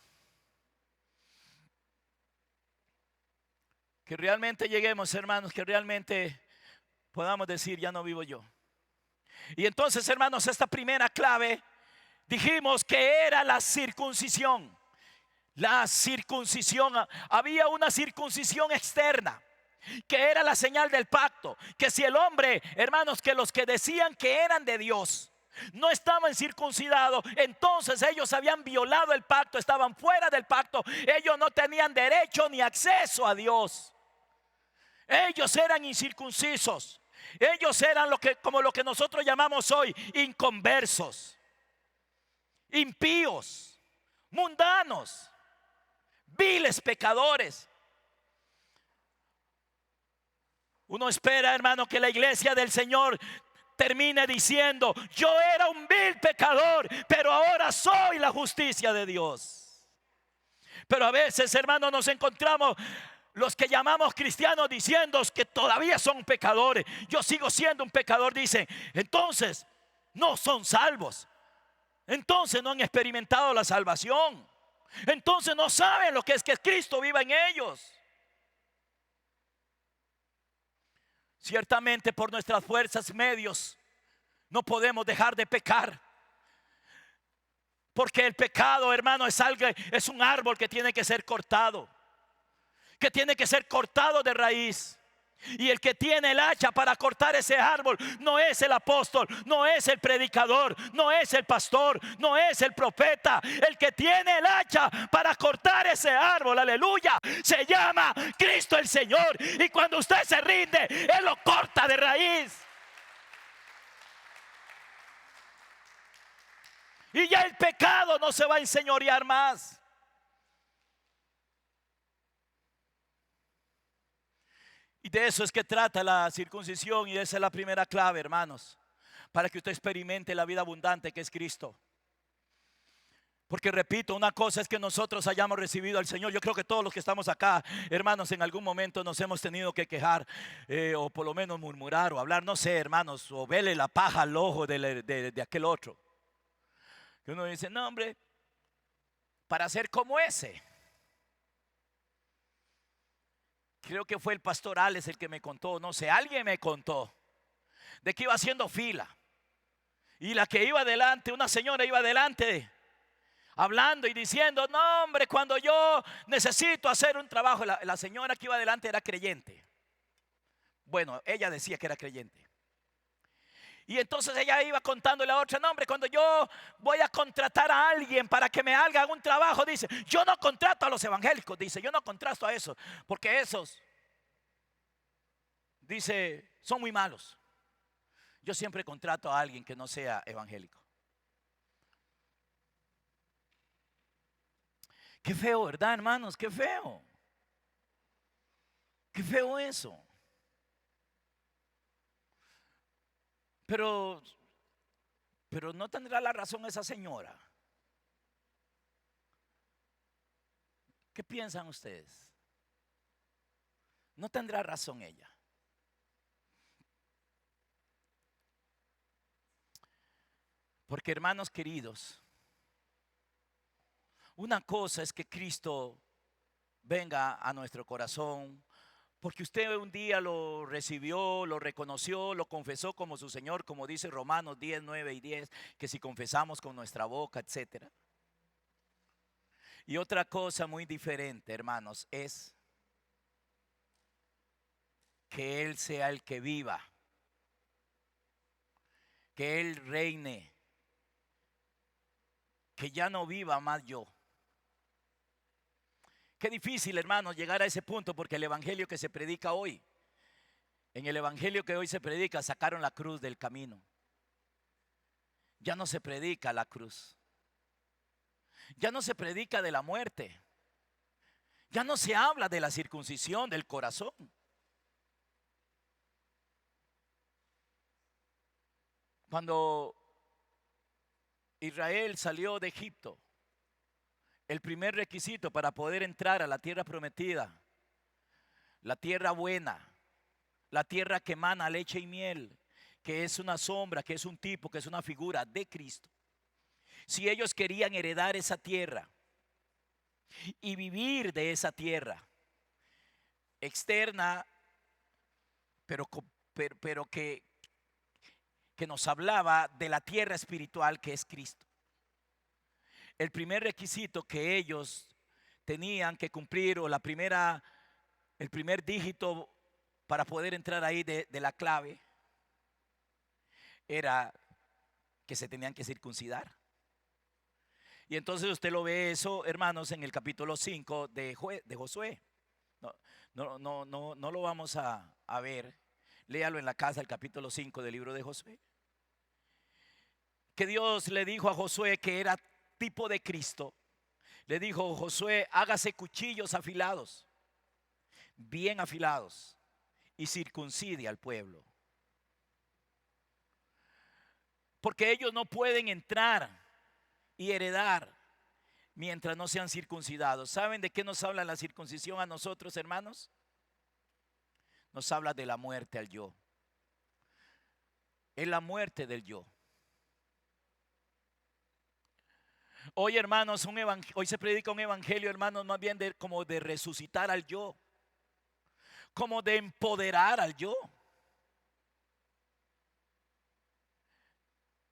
[SPEAKER 1] Que realmente lleguemos, hermanos, que realmente podamos decir, ya no vivo yo. Y entonces, hermanos, esta primera clave, dijimos que era la circuncisión. La circuncisión, había una circuncisión externa, que era la señal del pacto. Que si el hombre, hermanos, que los que decían que eran de Dios no estaban circuncidados, entonces ellos habían violado el pacto, estaban fuera del pacto. Ellos no tenían derecho ni acceso a Dios. Ellos eran incircuncisos. Ellos eran como lo que nosotros llamamos hoy inconversos, impíos, mundanos, viles pecadores. Uno espera, hermano, que la iglesia del Señor termine diciendo, yo era un vil pecador, pero ahora soy la justicia de Dios. Pero a veces, hermanos, nos encontramos los que llamamos cristianos diciendo que todavía son pecadores. Yo sigo siendo un pecador, dicen. Entonces no son salvos. Entonces no han experimentado la salvación. Entonces no saben lo que es que Cristo viva en ellos. Ciertamente por nuestras fuerzas, medios, no podemos dejar de pecar. Porque el pecado, hermano, es un árbol que tiene que ser cortado. Que tiene que ser cortado de raíz. Y el que tiene el hacha para cortar ese árbol no es el apóstol, no es el predicador, no es el pastor, no es el profeta. El que tiene el hacha para cortar ese árbol, aleluya, se llama Cristo el Señor. Y cuando usted se rinde, Él lo corta de raíz. Y ya el pecado no se va a enseñorear más. Y de eso es que trata la circuncisión, y esa es la primera clave, hermanos, para que usted experimente la vida abundante que es Cristo.
[SPEAKER 2] Porque repito, una cosa es que nosotros hayamos recibido al Señor. Yo creo que todos los que estamos acá, hermanos, en algún momento nos hemos tenido que quejar, o por lo menos murmurar o hablar, no sé, hermanos, o verle la paja al ojo de aquel otro. Que uno dice, no, hombre, para ser como ese. Creo que fue el pastor Alex el que me contó, no sé, alguien me contó de que iba haciendo fila. Y la que iba adelante, una señora iba adelante, hablando y diciendo, no, hombre, cuando yo necesito hacer un trabajo. La señora que iba adelante era creyente. Bueno, ella decía que era creyente. Y entonces ella iba contándole a otra, no, hombre, cuando yo voy a contratar a alguien para que me haga un trabajo, dice, yo no contrato a los evangélicos, dice, yo no contrato a esos, porque esos, dice, son muy malos. Yo siempre contrato a alguien que no sea evangélico. Qué feo, ¿verdad, hermanos? Qué feo. Qué feo eso. Pero no tendrá la razón esa señora. ¿Qué piensan ustedes? No tendrá razón ella. Porque, hermanos queridos, una cosa es que Cristo venga a nuestro corazón, porque usted un día lo recibió, lo reconoció, lo confesó como su Señor, como dice Romanos 10, 9 y 10, que si confesamos con nuestra boca, etc. Y otra cosa muy diferente, hermanos, es que Él sea el que viva, que Él reine, que ya no viva más yo. Qué difícil, hermanos, llegar a ese punto, porque el evangelio que se predica hoy, en el evangelio que hoy se predica, sacaron la cruz del camino. Ya no se predica la cruz. Ya no se predica de la muerte. Ya no se habla de la circuncisión del corazón. Cuando Israel salió de Egipto, el primer requisito para poder entrar a la tierra prometida, la tierra buena, la tierra que emana leche y miel, que es una sombra, que es un tipo, que es una figura de Cristo. Si ellos querían heredar esa tierra y vivir de esa tierra externa, pero que nos hablaba de la tierra espiritual que es Cristo. El primer requisito que ellos tenían que cumplir, o el primer dígito para poder entrar ahí de la clave, era que se tenían que circuncidar. Y entonces usted lo ve eso, hermanos, en el capítulo 5 de Josué. No lo vamos a ver. Léalo en la casa, el capítulo 5 del libro de Josué. Que Dios le dijo a Josué, que era tipo de Cristo. Le dijo: Josué, hágase cuchillos afilados, bien afilados, y circuncide al pueblo. Porque ellos no pueden entrar y heredar mientras no sean circuncidados. ¿Saben de qué nos habla la circuncisión a nosotros, hermanos? Nos habla de la muerte al yo. Es la muerte del yo. Hoy, hermanos, hoy se predica un evangelio, hermanos, más bien como de resucitar al yo, como de empoderar al yo.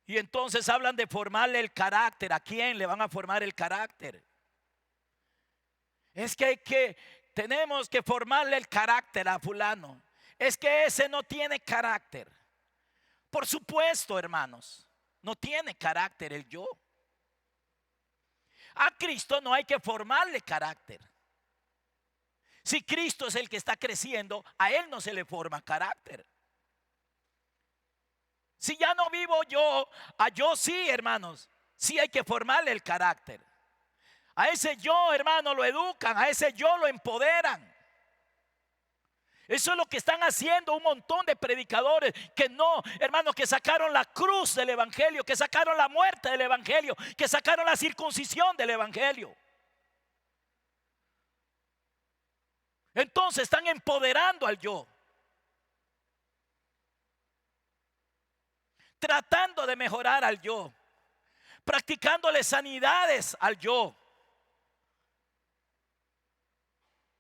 [SPEAKER 2] Y entonces hablan de formarle el carácter. ¿A quién le van a formar el carácter? Es que tenemos que formarle el carácter a fulano. Es que ese no tiene carácter. Por supuesto, hermanos, no tiene carácter el yo. A Cristo no hay que formarle carácter. Si Cristo es el que está creciendo, a Él no se le forma carácter. Si ya no vivo yo, a yo sí, hermanos, sí hay que formarle el carácter. A ese yo, hermano, lo educan, a ese yo lo empoderan. Eso es lo que están haciendo un montón de predicadores que no, hermanos, que sacaron la cruz del evangelio, que sacaron la muerte del evangelio, que sacaron la circuncisión del evangelio. Entonces están empoderando al yo, tratando de mejorar al yo, practicándole sanidades al yo.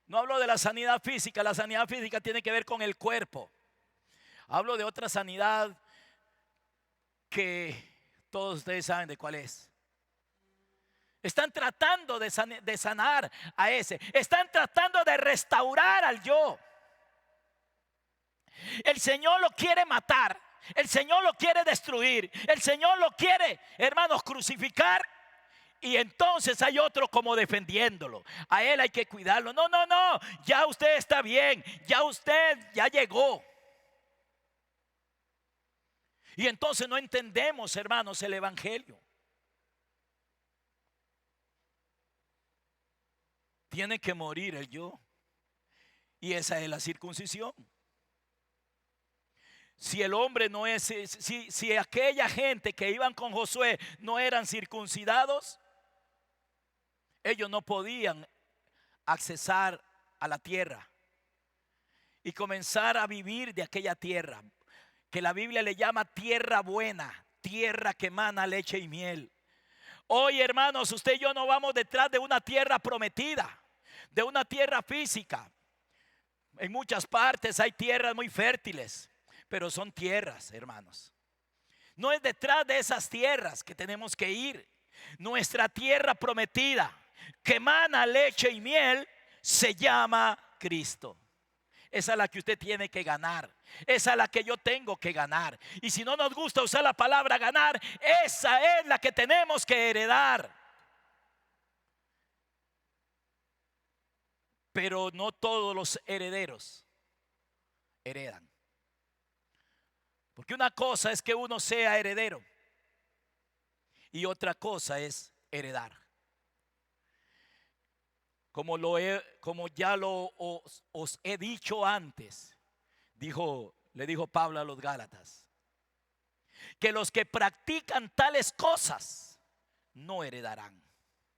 [SPEAKER 2] No hablo de la sanidad física tiene que ver con el cuerpo. Hablo de otra sanidad que todos ustedes saben de cuál es. Están tratando de sanar a ese. Están tratando de restaurar al yo. El Señor lo quiere matar. El Señor lo quiere destruir. El Señor lo quiere, hermanos, crucificar. Y entonces hay otro como defendiéndolo. A él hay que cuidarlo. No, no, no. Ya usted está bien. Ya usted ya llegó. Y entonces no entendemos, hermanos, el evangelio. Tiene que morir el yo. Y esa es la circuncisión. Si el hombre no es, si aquella gente que iban con Josué no eran circuncidados, ellos no podían accesar a la tierra y comenzar a vivir de aquella tierra, que la Biblia le llama tierra buena, tierra que emana leche y miel. Hoy, hermanos, usted y yo no vamos detrás de una tierra prometida, de una tierra física. En muchas partes hay tierras muy fértiles, pero son tierras, hermanos. No es detrás de esas tierras que tenemos que ir. Nuestra tierra prometida, que emana leche y miel, se llama Cristo. Esa es la que usted tiene que ganar. Esa es la que yo tengo que ganar. Y si no nos gusta usar la palabra ganar, esa es la que tenemos que heredar. Pero no todos los herederos heredan. Porque una cosa es que uno sea heredero y otra cosa es heredar. Como ya os he dicho antes, le dijo Pablo a los Gálatas, que los que practican tales cosas no heredarán.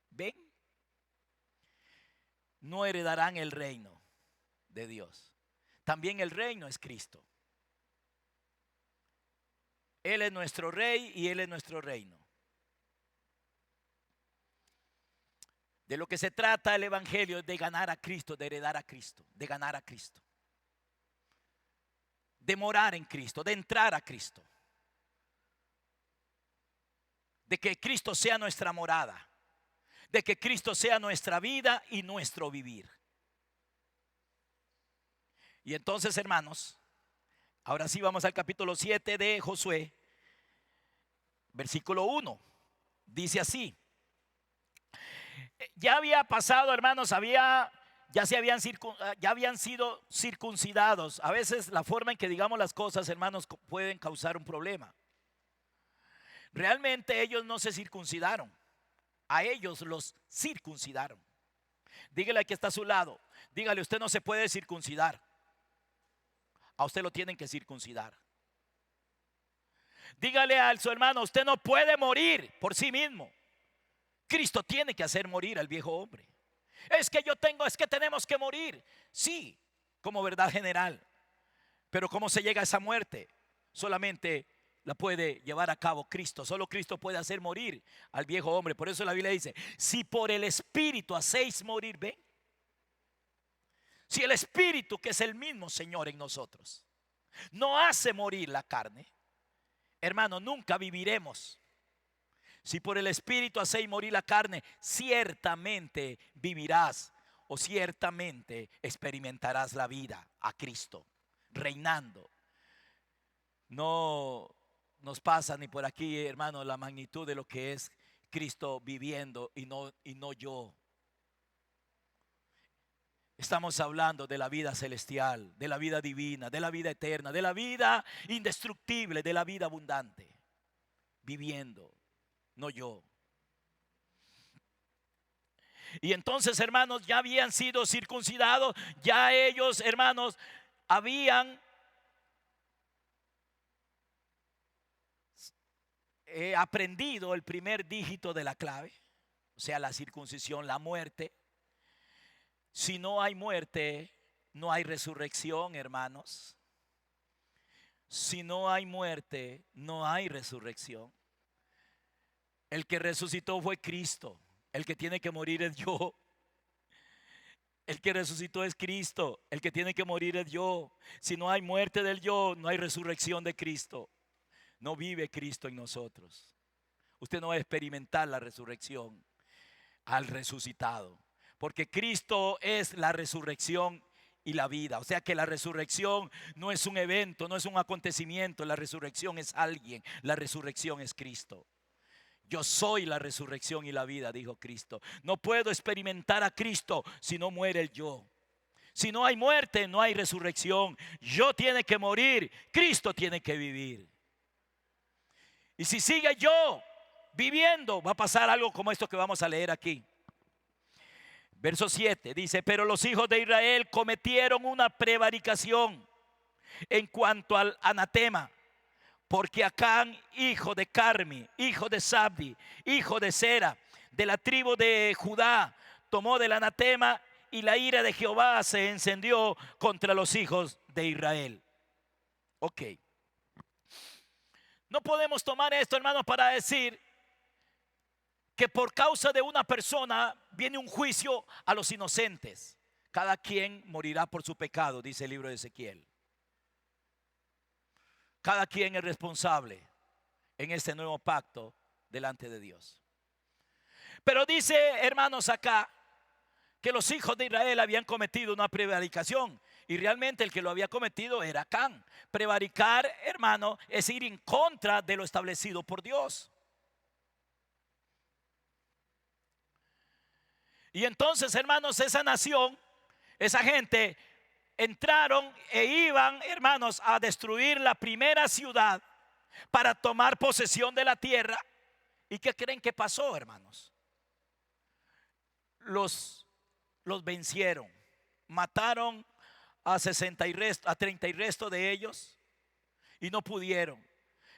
[SPEAKER 2] ¿Ven? No heredarán el reino de Dios. También el reino es Cristo. Él es nuestro rey y Él es nuestro reino. De lo que se trata el evangelio es de ganar a Cristo, de heredar a Cristo, de ganar a Cristo, de morar en Cristo, de entrar a Cristo, de que Cristo sea nuestra morada, de que Cristo sea nuestra vida y nuestro vivir. Y entonces, hermanos, ahora sí vamos al capítulo 7 de Josué, versículo 1. Dice así: ya había pasado, hermanos, ya habían sido circuncidados. A veces la forma en que digamos las cosas, hermanos, pueden causar un problema. Realmente ellos no se circuncidaron. A ellos los circuncidaron. Dígale que está a su lado. Dígale, usted no se puede circuncidar. A usted lo tienen que circuncidar. Dígale a su hermano, usted no puede morir por sí mismo. Cristo tiene que hacer morir al viejo hombre. Es que tenemos que morir. Sí, como verdad general. Pero ¿cómo se llega a esa muerte? Solamente la puede llevar a cabo Cristo. Solo Cristo puede hacer morir al viejo hombre. Por eso la Biblia dice, si por el Espíritu hacéis morir, ¿ven? Si el Espíritu, que es el mismo Señor en nosotros, no hace morir la carne, hermano, nunca viviremos. Si por el Espíritu hacéis morir la carne, ciertamente vivirás o ciertamente experimentarás la vida a Cristo, reinando. No nos pasa ni por aquí, hermano, la magnitud de lo que es Cristo viviendo y no yo. Estamos hablando de la vida celestial, de la vida divina, de la vida eterna, de la vida indestructible, de la vida abundante, viviendo. No yo. Y entonces, hermanos, ya habían sido circuncidados. Ya ellos, hermanos, habían aprendido el primer dígito de la clave, o sea, la circuncisión, la muerte. Si no hay muerte, no hay resurrección, hermanos. Si no hay muerte, no hay resurrección. El que resucitó fue Cristo. El que tiene que morir es yo. El que resucitó es Cristo. El que tiene que morir es yo. Si no hay muerte del yo, no hay resurrección de Cristo. No vive Cristo en nosotros. Usted no va a experimentar la resurrección al resucitado, porque Cristo es la resurrección y la vida. O sea que la resurrección no es un evento, no es un acontecimiento. La resurrección es alguien. La resurrección es Cristo. Yo soy la resurrección y la vida, dijo Cristo. No puedo experimentar a Cristo si no muere el yo. Si no hay muerte, no hay resurrección. Yo tiene que morir, Cristo tiene que vivir. Y si sigue yo viviendo, va a pasar algo como esto que vamos a leer aquí. Verso 7 dice: pero los hijos de Israel cometieron una prevaricación en cuanto al anatema, porque Acán, hijo de Carmi, hijo de Sabdi, hijo de Sera, de la tribu de Judá, tomó del anatema, y la ira de Jehová se encendió contra los hijos de Israel. Ok. No podemos tomar esto, hermanos, para decir que por causa de una persona viene un juicio a los inocentes. Cada quien morirá por su pecado, dice el libro de Ezequiel. Cada quien es responsable en este nuevo pacto delante de Dios. Pero dice, hermanos, acá que los hijos de Israel habían cometido una prevaricación, y realmente el que lo había cometido era Acán. Prevaricar, hermano, es ir en contra de lo establecido por Dios. Y entonces, hermanos, esa nación, esa gente, entraron e iban, hermanos, a destruir la primera ciudad para tomar posesión de la tierra. ¿Y qué creen que pasó, hermanos? Los vencieron, mataron a 30 y resto de ellos, y no pudieron.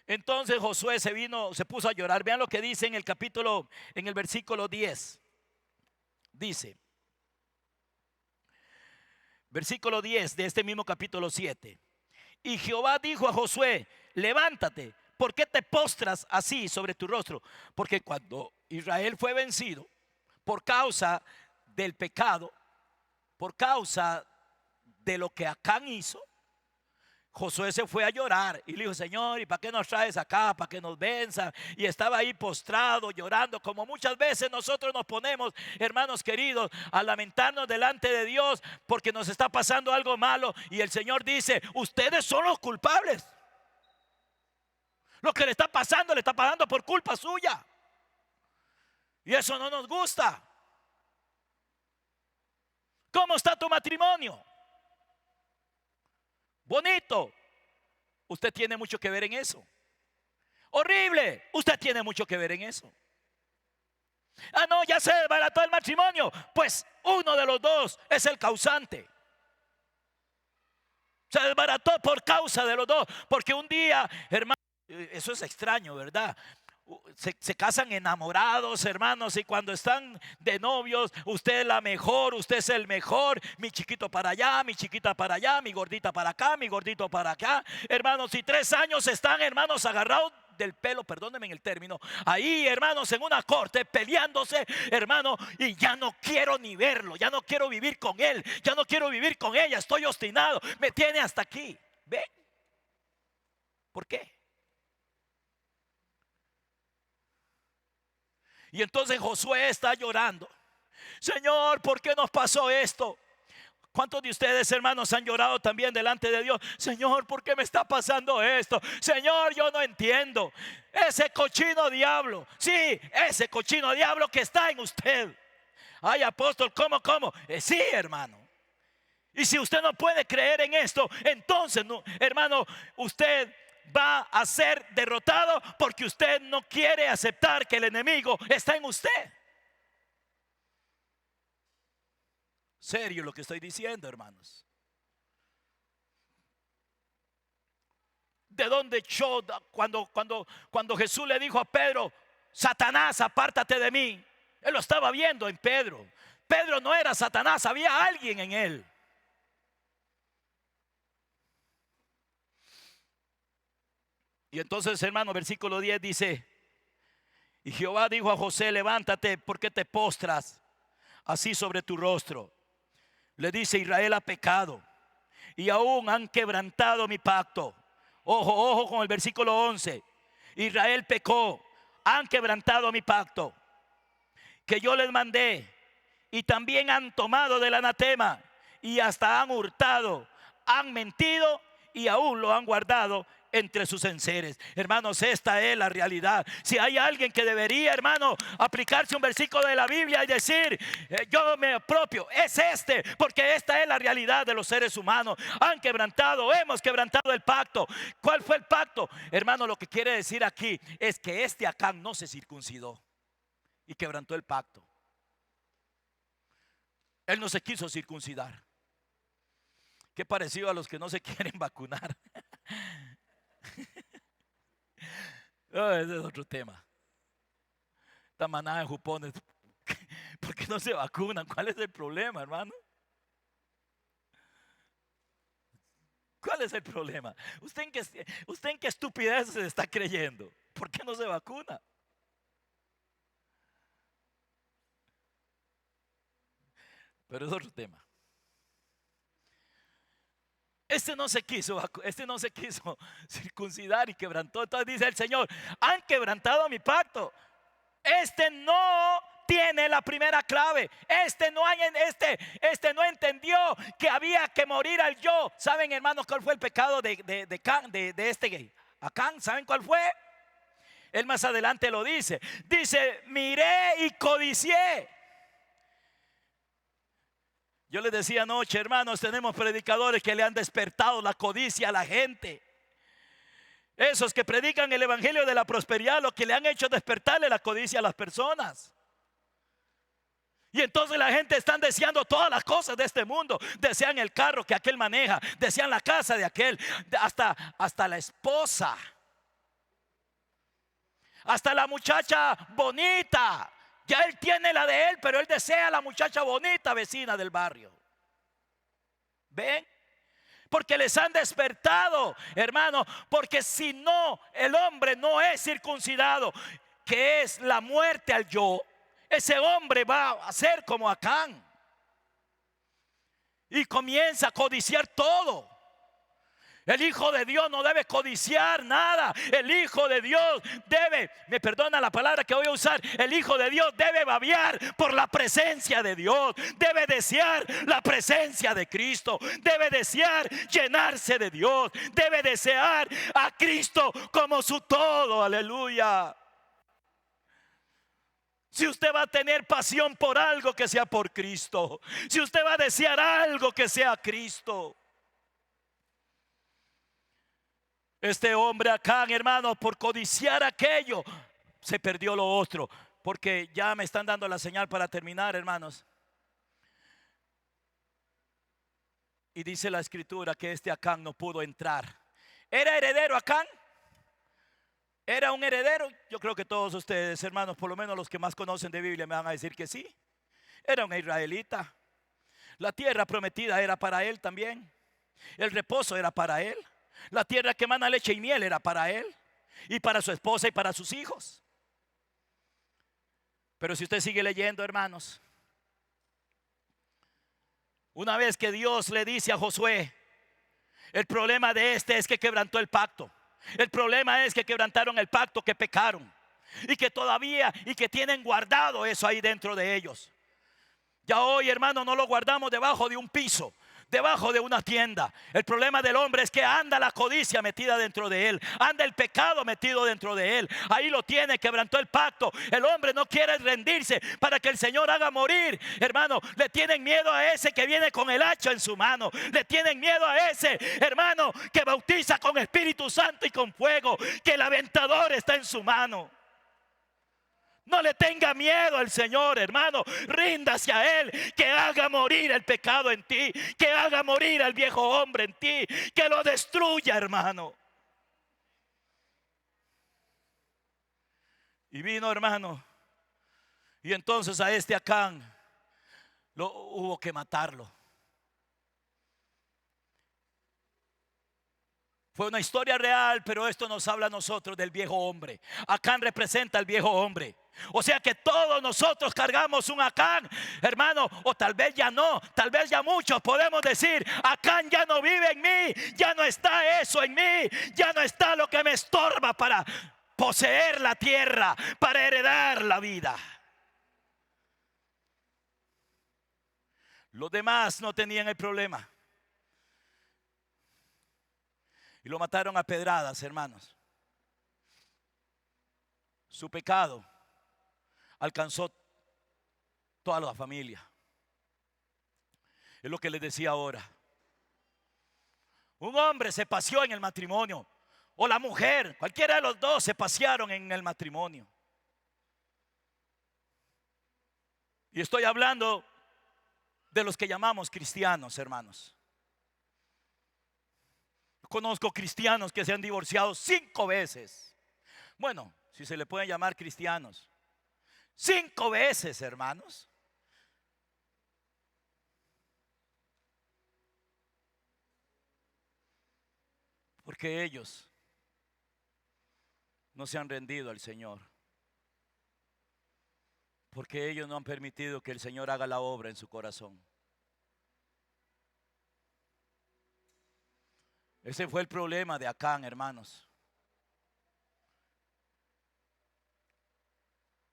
[SPEAKER 2] Entonces Josué se puso a llorar. Vean lo que dice en el versículo 10. Dice, versículo 10 de este mismo capítulo 7: y Jehová dijo a Josué: levántate, ¿por qué te postras así sobre tu rostro? Porque cuando Israel fue vencido por causa del pecado, por causa de lo que Acán hizo, Josué se fue a llorar y le dijo: Señor, ¿y para qué nos traes acá? ¿Para que nos venzan? Y estaba ahí postrado, llorando, como muchas veces nosotros nos ponemos, hermanos queridos, a lamentarnos delante de Dios porque nos está pasando algo malo. Y el Señor dice: ustedes son los culpables. Lo que le está pasando por culpa suya. Y eso no nos gusta. ¿Cómo está tu matrimonio? Bonito. Usted tiene mucho que ver en eso. Horrible. Usted tiene mucho que ver en eso. Ah, no, ya se desbarató el matrimonio. Pues uno de los dos es el causante. Se desbarató por causa de los dos. Porque un día, hermano, eso es extraño, ¿verdad? Se casan enamorados, hermanos, y cuando están de novios, usted es la mejor, usted es el mejor, mi chiquito para allá, mi chiquita para allá, mi gordita para acá, mi gordito para acá, hermanos, y 3 años están, hermanos, agarrados del pelo, perdónenme el término, ahí, hermanos, en una corte, peleándose, hermano, y ya no quiero ni verlo, ya no quiero vivir con él, ya no quiero vivir con ella, estoy obstinado, me tiene hasta aquí. ¿Ve? ¿Por qué? Y entonces Josué está llorando: Señor, ¿por qué nos pasó esto? ¿Cuántos de ustedes, hermanos, han llorado también delante de Dios? Señor, ¿por qué me está pasando esto? Señor, yo no entiendo. Ese cochino diablo, sí, ese cochino diablo que está en usted. Ay, apóstol, ¿cómo? Sí, hermano. Y si usted no puede creer en esto, entonces, no, hermano, usted va a ser derrotado porque usted no quiere aceptar que el enemigo está en usted. Serio lo que estoy diciendo, hermanos. de donde echó cuando Jesús le dijo a Pedro: Satanás, apártate de mí. Él lo estaba viendo en Pedro. Pedro no era Satanás, había alguien en él. Y entonces, hermano, versículo 10 dice: y Jehová dijo a José: levántate, ¿por qué te postras así sobre tu rostro? Le dice: Israel ha pecado y aún han quebrantado mi pacto. Ojo, ojo con el versículo 11. Israel pecó, han quebrantado mi pacto que yo les mandé, y también han tomado del anatema, y hasta han hurtado, han mentido y aún lo han guardado entre sus enseres. Hermanos, esta es la realidad. Si hay alguien que debería, hermano, aplicarse un versículo de la Biblia y decir: yo me apropio, es este, porque esta es la realidad de los seres humanos. Han quebrantado, hemos quebrantado el pacto. ¿Cuál fue el pacto? Hermano, lo que quiere decir aquí es que este Acán no se circuncidó y quebrantó el pacto. Él no se quiso circuncidar. Qué parecido a los que no se quieren vacunar. Oh, ese es otro tema. Esta manada de jupones, ¿por qué no se vacunan? ¿Cuál es el problema, hermano? ¿Cuál es el problema? ¿Usted en qué estupidez se está creyendo? ¿Por qué no se vacuna? Pero es otro tema. Este no se quiso circuncidar y quebrantó. Entonces dice el Señor: han quebrantado mi pacto. Este no tiene la primera clave. Este no entendió que había que morir al yo. ¿Saben, hermanos, cuál fue el pecado de este Acán? ¿Saben cuál fue? Él más adelante lo dice. Dice: miré y codicié. Yo les decía anoche, hermanos, tenemos predicadores que le han despertado la codicia a la gente. Esos que predican el evangelio de la prosperidad, lo que le han hecho despertarle la codicia a las personas. Y entonces la gente está deseando todas las cosas de este mundo. Desean el carro que aquel maneja, desean la casa de aquel, hasta la esposa, hasta la muchacha bonita. Ya él tiene la de él, pero él desea a la muchacha bonita vecina del barrio. ¿Ven? Porque les han despertado, hermano. Porque si no, el hombre no es circuncidado, que es la muerte al yo, ese hombre va a ser como Acán y comienza a codiciar todo. El Hijo de Dios no debe codiciar nada. El Hijo de Dios debe, me perdona la palabra que voy a usar, el Hijo de Dios debe babear por la presencia de Dios. Debe desear la presencia de Cristo. Debe desear llenarse de Dios. Debe desear a Cristo como su todo. Aleluya. Si usted va a tener pasión por algo, que sea por Cristo. Si usted va a desear algo, que sea Cristo. Este hombre acá, hermano, por codiciar aquello, se perdió lo otro. Porque ya me están dando la señal para terminar, hermanos. Y dice la escritura que este Acán no pudo entrar. ¿Era heredero Acán? ¿Era un heredero? Yo creo que todos ustedes, hermanos, por lo menos los que más conocen de Biblia, me van a decir que sí. Era un israelita. La tierra prometida era para él también. El reposo era para él. La tierra que emana leche y miel era para él, y para su esposa y para sus hijos. Pero si usted sigue leyendo, hermanos, una vez que Dios le dice a Josué: el problema de este es que quebrantó el pacto. El problema es que quebrantaron el pacto, que pecaron, y que todavía, y que tienen guardado eso ahí dentro de ellos. Ya hoy, hermano, no lo guardamos debajo de un piso, debajo de una tienda. El problema del hombre es que anda la codicia metida dentro de él, anda el pecado metido dentro de él. Ahí lo tiene, quebrantó el pacto. El hombre no quiere rendirse para que el Señor haga morir. Hermano, le tienen miedo a ese que viene con el hacha en su mano. Le tienen miedo a ese, hermano, que bautiza con Espíritu Santo y con fuego, que el aventador está en su mano. No le tenga miedo al Señor, hermano. Ríndase a Él. Que haga morir el pecado en ti. Que haga morir al viejo hombre en ti. Que lo destruya, hermano. Y vino, hermano, y entonces a este Acán hubo que matarlo. Fue una historia real, pero esto nos habla a nosotros del viejo hombre. Acán representa al viejo hombre. O sea que todos nosotros cargamos un Acán, hermano, o tal vez ya no, tal vez ya muchos podemos decir: Acán ya no vive en mí, ya no está eso en mí, ya no está lo que me estorba para poseer la tierra, para heredar la vida. Los demás no tenían el problema. Y lo mataron a pedradas, hermanos. Su pecado alcanzó toda la familia. Es lo que les decía ahora. Un hombre se paseó en el matrimonio, o la mujer, cualquiera de los dos se pasearon en el matrimonio. Y estoy hablando de los que llamamos cristianos, hermanos. Conozco cristianos que se han divorciado 5 veces. Bueno, si se le pueden llamar cristianos. 5 veces, hermanos. Porque ellos no se han rendido al Señor. Porque ellos no han permitido que el Señor haga la obra en su corazón. Ese fue el problema de Acán, hermanos.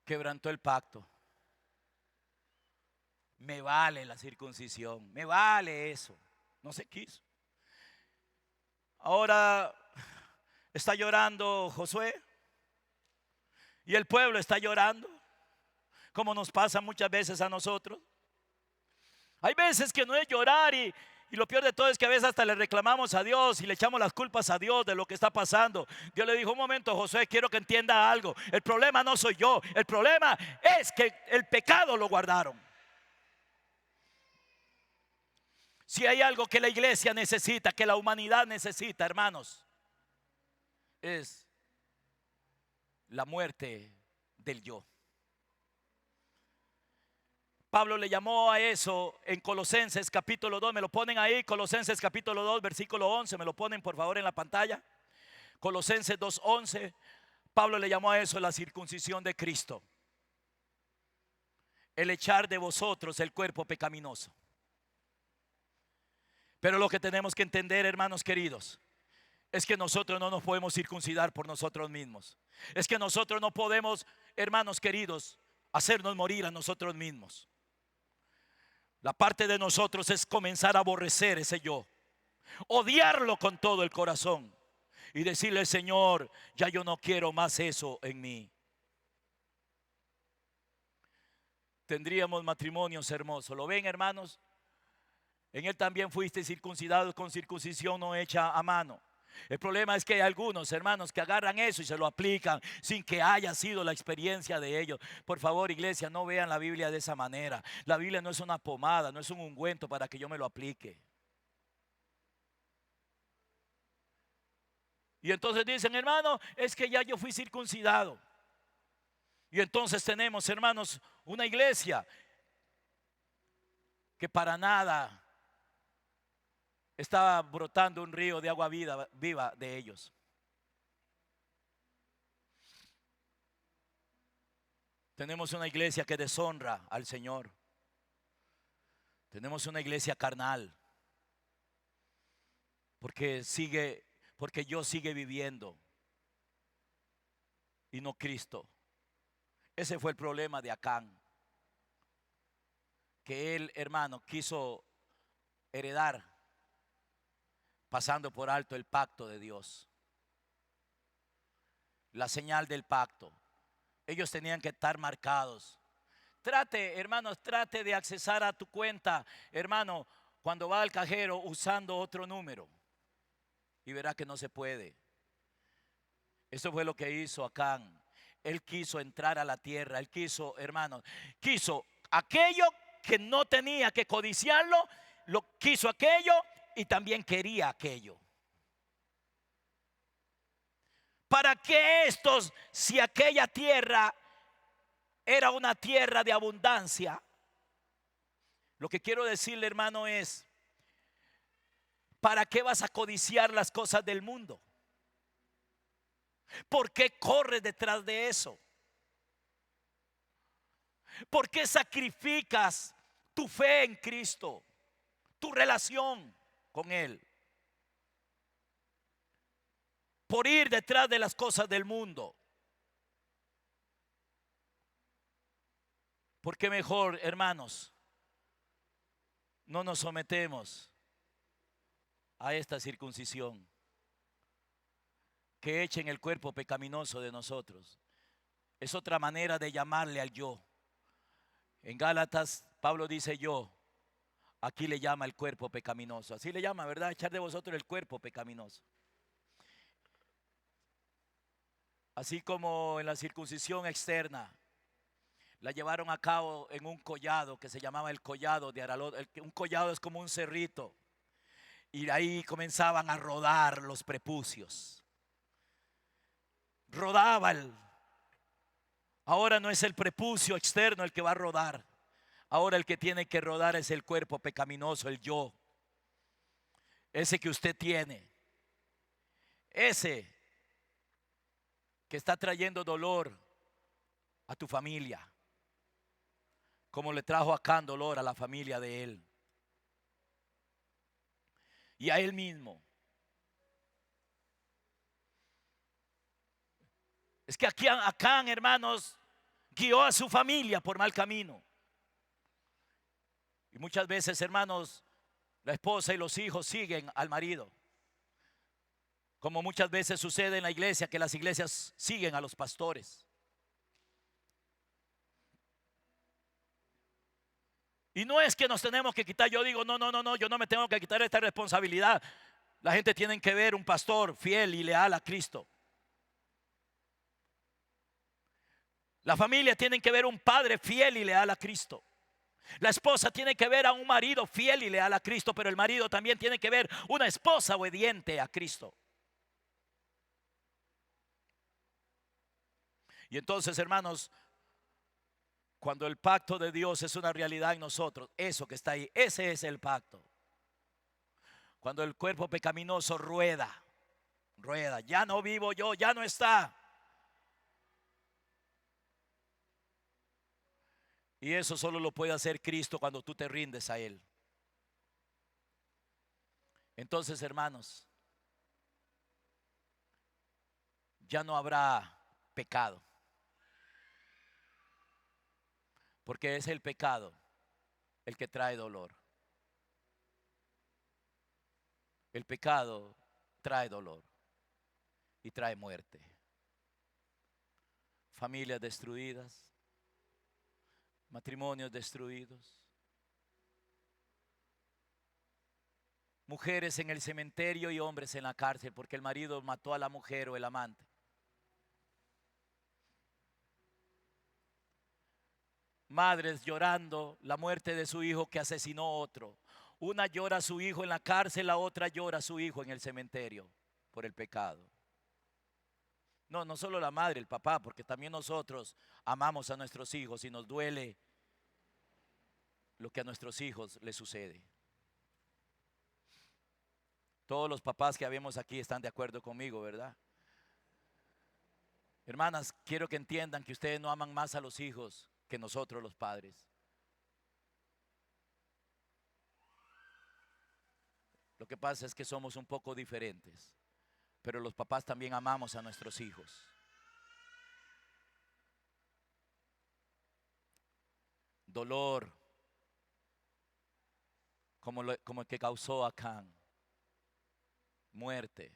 [SPEAKER 2] Quebrantó el pacto. Me vale la circuncisión, me vale eso. No se quiso. Ahora está llorando Josué y el pueblo está llorando, como nos pasa muchas veces a nosotros. Hay veces que no es llorar y lo peor de todo es que a veces hasta le reclamamos a Dios y le echamos las culpas a Dios de lo que está pasando. Dios le dijo: un momento, Josué, quiero que entienda algo. El problema no soy yo, el problema es que el pecado lo guardaron. Si hay algo que la iglesia necesita, que la humanidad necesita, hermanos, es la muerte del yo. Pablo le llamó a eso en Colosenses capítulo 2, me lo ponen ahí, Colosenses capítulo 2, versículo 11, me lo ponen por favor en la pantalla. Colosenses 2:11, Pablo le llamó a eso la circuncisión de Cristo. El echar de vosotros el cuerpo pecaminoso. Pero lo que tenemos que entender, hermanos queridos, es que nosotros no nos podemos circuncidar por nosotros mismos. Es que nosotros no podemos, hermanos queridos, hacernos morir a nosotros mismos. La parte de nosotros es comenzar a aborrecer ese yo, odiarlo con todo el corazón y decirle: Señor, ya yo no quiero más eso en mí. Tendríamos matrimonios hermosos. ¿Lo ven, hermanos? En él también fuiste circuncidados con circuncisión no hecha a mano. El problema es que hay algunos hermanos que agarran eso y se lo aplican sin que haya sido la experiencia de ellos. Por favor, iglesia, no vean la Biblia de esa manera. La Biblia no es una pomada, no es un ungüento para que yo me lo aplique. Y entonces dicen: hermano, es que ya yo fui circuncidado. Y entonces tenemos, hermanos, una iglesia que para nada estaba brotando un río de agua viva de ellos. Tenemos una iglesia que deshonra al Señor. Tenemos una iglesia carnal. Porque yo sigue viviendo y no Cristo. Ese fue el problema de Acán. Que él, hermano, quiso heredar pasando por alto el pacto de Dios. La señal del pacto. Ellos tenían que estar marcados. Trate, hermanos, trate de accesar a tu cuenta, hermano, cuando va al cajero usando otro número. Y verá que no se puede. Eso fue lo que hizo Acán. Él quiso entrar a la tierra. Él quiso, hermanos, quiso aquello que no tenía que codiciarlo. Lo quiso aquello y también quería aquello. ¿Para qué estos si aquella tierra era una tierra de abundancia? Lo que quiero decirle, hermano, es: ¿para qué vas a codiciar las cosas del mundo? ¿Por qué corres detrás de eso? ¿Por qué sacrificas tu fe en Cristo, tu relación con Él, por ir detrás de las cosas del mundo? Porque mejor, hermanos, no nos sometemos a esta circuncisión que echen el cuerpo pecaminoso de nosotros. Es otra manera de llamarle al yo. En Gálatas, Pablo dice yo. Aquí le llama el cuerpo pecaminoso. Así le llama, ¿verdad? Echar de vosotros el cuerpo pecaminoso. Así como en la circuncisión externa la llevaron a cabo en un collado que se llamaba el collado de Aralot. Un collado es como un cerrito. Y ahí comenzaban a rodar los prepucios. Rodaba Ahora no es el prepucio externo el que va a rodar. Ahora el que tiene que rodar es el cuerpo pecaminoso, el yo. Ese que usted tiene. Ese que está trayendo dolor a tu familia, como le trajo a Acán dolor a la familia de él y a él mismo. Es que aquí Acán, hermanos, guió a su familia por mal camino. Y muchas veces, hermanos, la esposa y los hijos siguen al marido. Como muchas veces sucede en la iglesia, que las iglesias siguen a los pastores. Y no es que nos tenemos que quitar. Yo digo, no, yo no me tengo que quitar esta responsabilidad. La gente tiene que ver un pastor fiel y leal a Cristo. La familia tiene que ver un padre fiel y leal a Cristo. La esposa tiene que ver a un marido fiel y leal a Cristo, pero el marido también tiene que ver una esposa obediente a Cristo. Y entonces, hermanos, cuando el pacto de Dios es una realidad en nosotros, eso que está ahí, ese es el pacto. Cuando el cuerpo pecaminoso rueda, ya no vivo yo, ya no está. Y eso solo lo puede hacer Cristo cuando tú te rindes a Él. Entonces, hermanos, ya no habrá pecado. Porque es el pecado el que trae dolor. El pecado trae dolor y trae muerte. Familias destruidas, matrimonios destruidos, mujeres en el cementerio y hombres en la cárcel porque el marido mató a la mujer o el amante. Madres llorando la muerte de su hijo que asesinó a otro. Una llora a su hijo en la cárcel, la otra llora a su hijo en el cementerio por el pecado. No solo la madre, el papá, porque también nosotros amamos a nuestros hijos y nos duele lo que a nuestros hijos les sucede. Todos los papás que habemos aquí están de acuerdo conmigo, ¿verdad? Hermanas, quiero que entiendan que ustedes no aman más a los hijos que nosotros los padres. Lo que pasa es que somos un poco diferentes, pero los papás también amamos a nuestros hijos. Dolor como el que causó Acán. Muerte.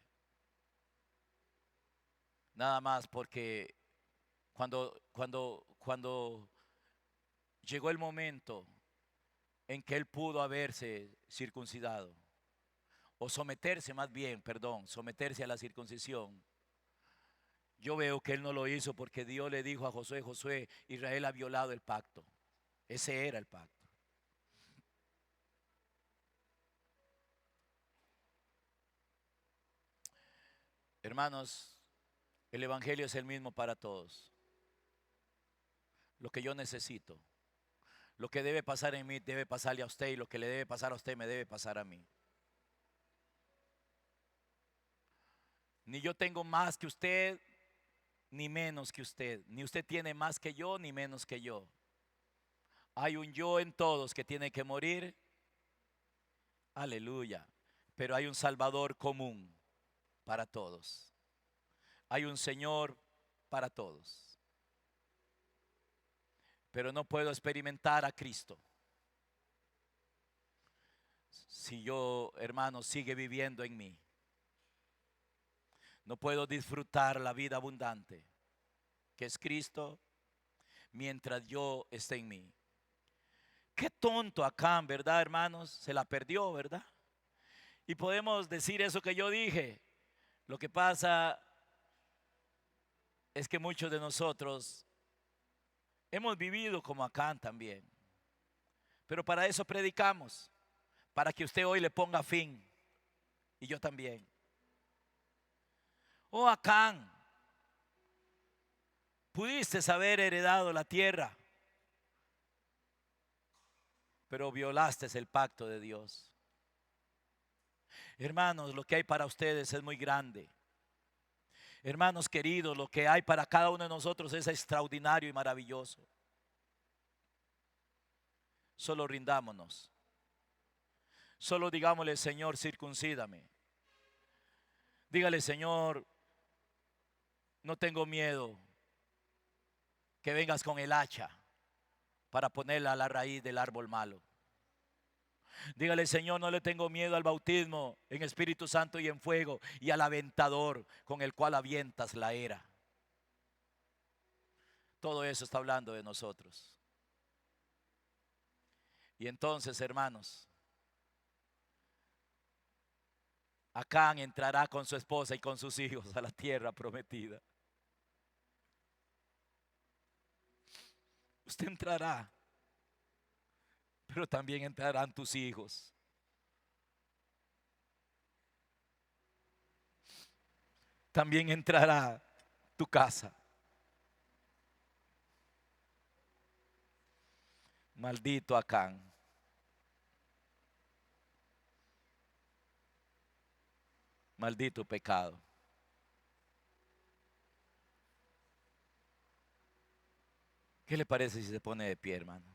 [SPEAKER 2] Nada más porque cuando llegó el momento en que él pudo haberse circuncidado, o someterse más bien, someterse a la circuncisión, yo veo que él no lo hizo porque Dios le dijo a Josué: Josué, Israel ha violado el pacto. Ese era el pacto. Hermanos, El evangelio es el mismo para todos. Lo que yo necesito, lo que debe pasar en mí debe pasarle a usted, y lo que le debe pasar a usted me debe pasar a mí. Ni yo tengo más que usted, ni menos que usted. Ni usted tiene más que yo, ni menos que yo. Hay un yo en todos que tiene que morir. Aleluya. Pero hay un Salvador común para todos. Hay un Señor para todos. Pero no puedo experimentar a Cristo si yo, hermano, sigue viviendo en mí. No puedo disfrutar la vida abundante que es Cristo mientras yo esté en mí. Qué tonto Acán, ¿verdad, hermanos? Se la perdió, ¿verdad? Y podemos decir eso que yo dije. Lo que pasa es que muchos de nosotros hemos vivido como Acán también. Pero para eso predicamos, para que usted hoy le ponga fin. Y yo también. Oh Acán, pudiste haber heredado la tierra, pero violaste el pacto de Dios. Hermanos, lo que hay para ustedes es muy grande. Hermanos queridos, lo que hay para cada uno de nosotros es extraordinario y maravilloso. Solo rindámonos. Solo digámosle, Señor, circuncídame. Dígale, Señor, no tengo miedo que vengas con el hacha para ponerla a la raíz del árbol malo. Dígale, Señor, no le tengo miedo al bautismo en Espíritu Santo y en fuego, y al aventador con el cual avientas la era. Todo eso está hablando de nosotros. Y entonces, hermanos, Acán entrará con su esposa y con sus hijos a la tierra prometida. Usted entrará, pero también entrarán tus hijos. También entrará tu casa. Maldito Acán. Maldito pecado. ¿Qué le parece si se pone de pie, hermano?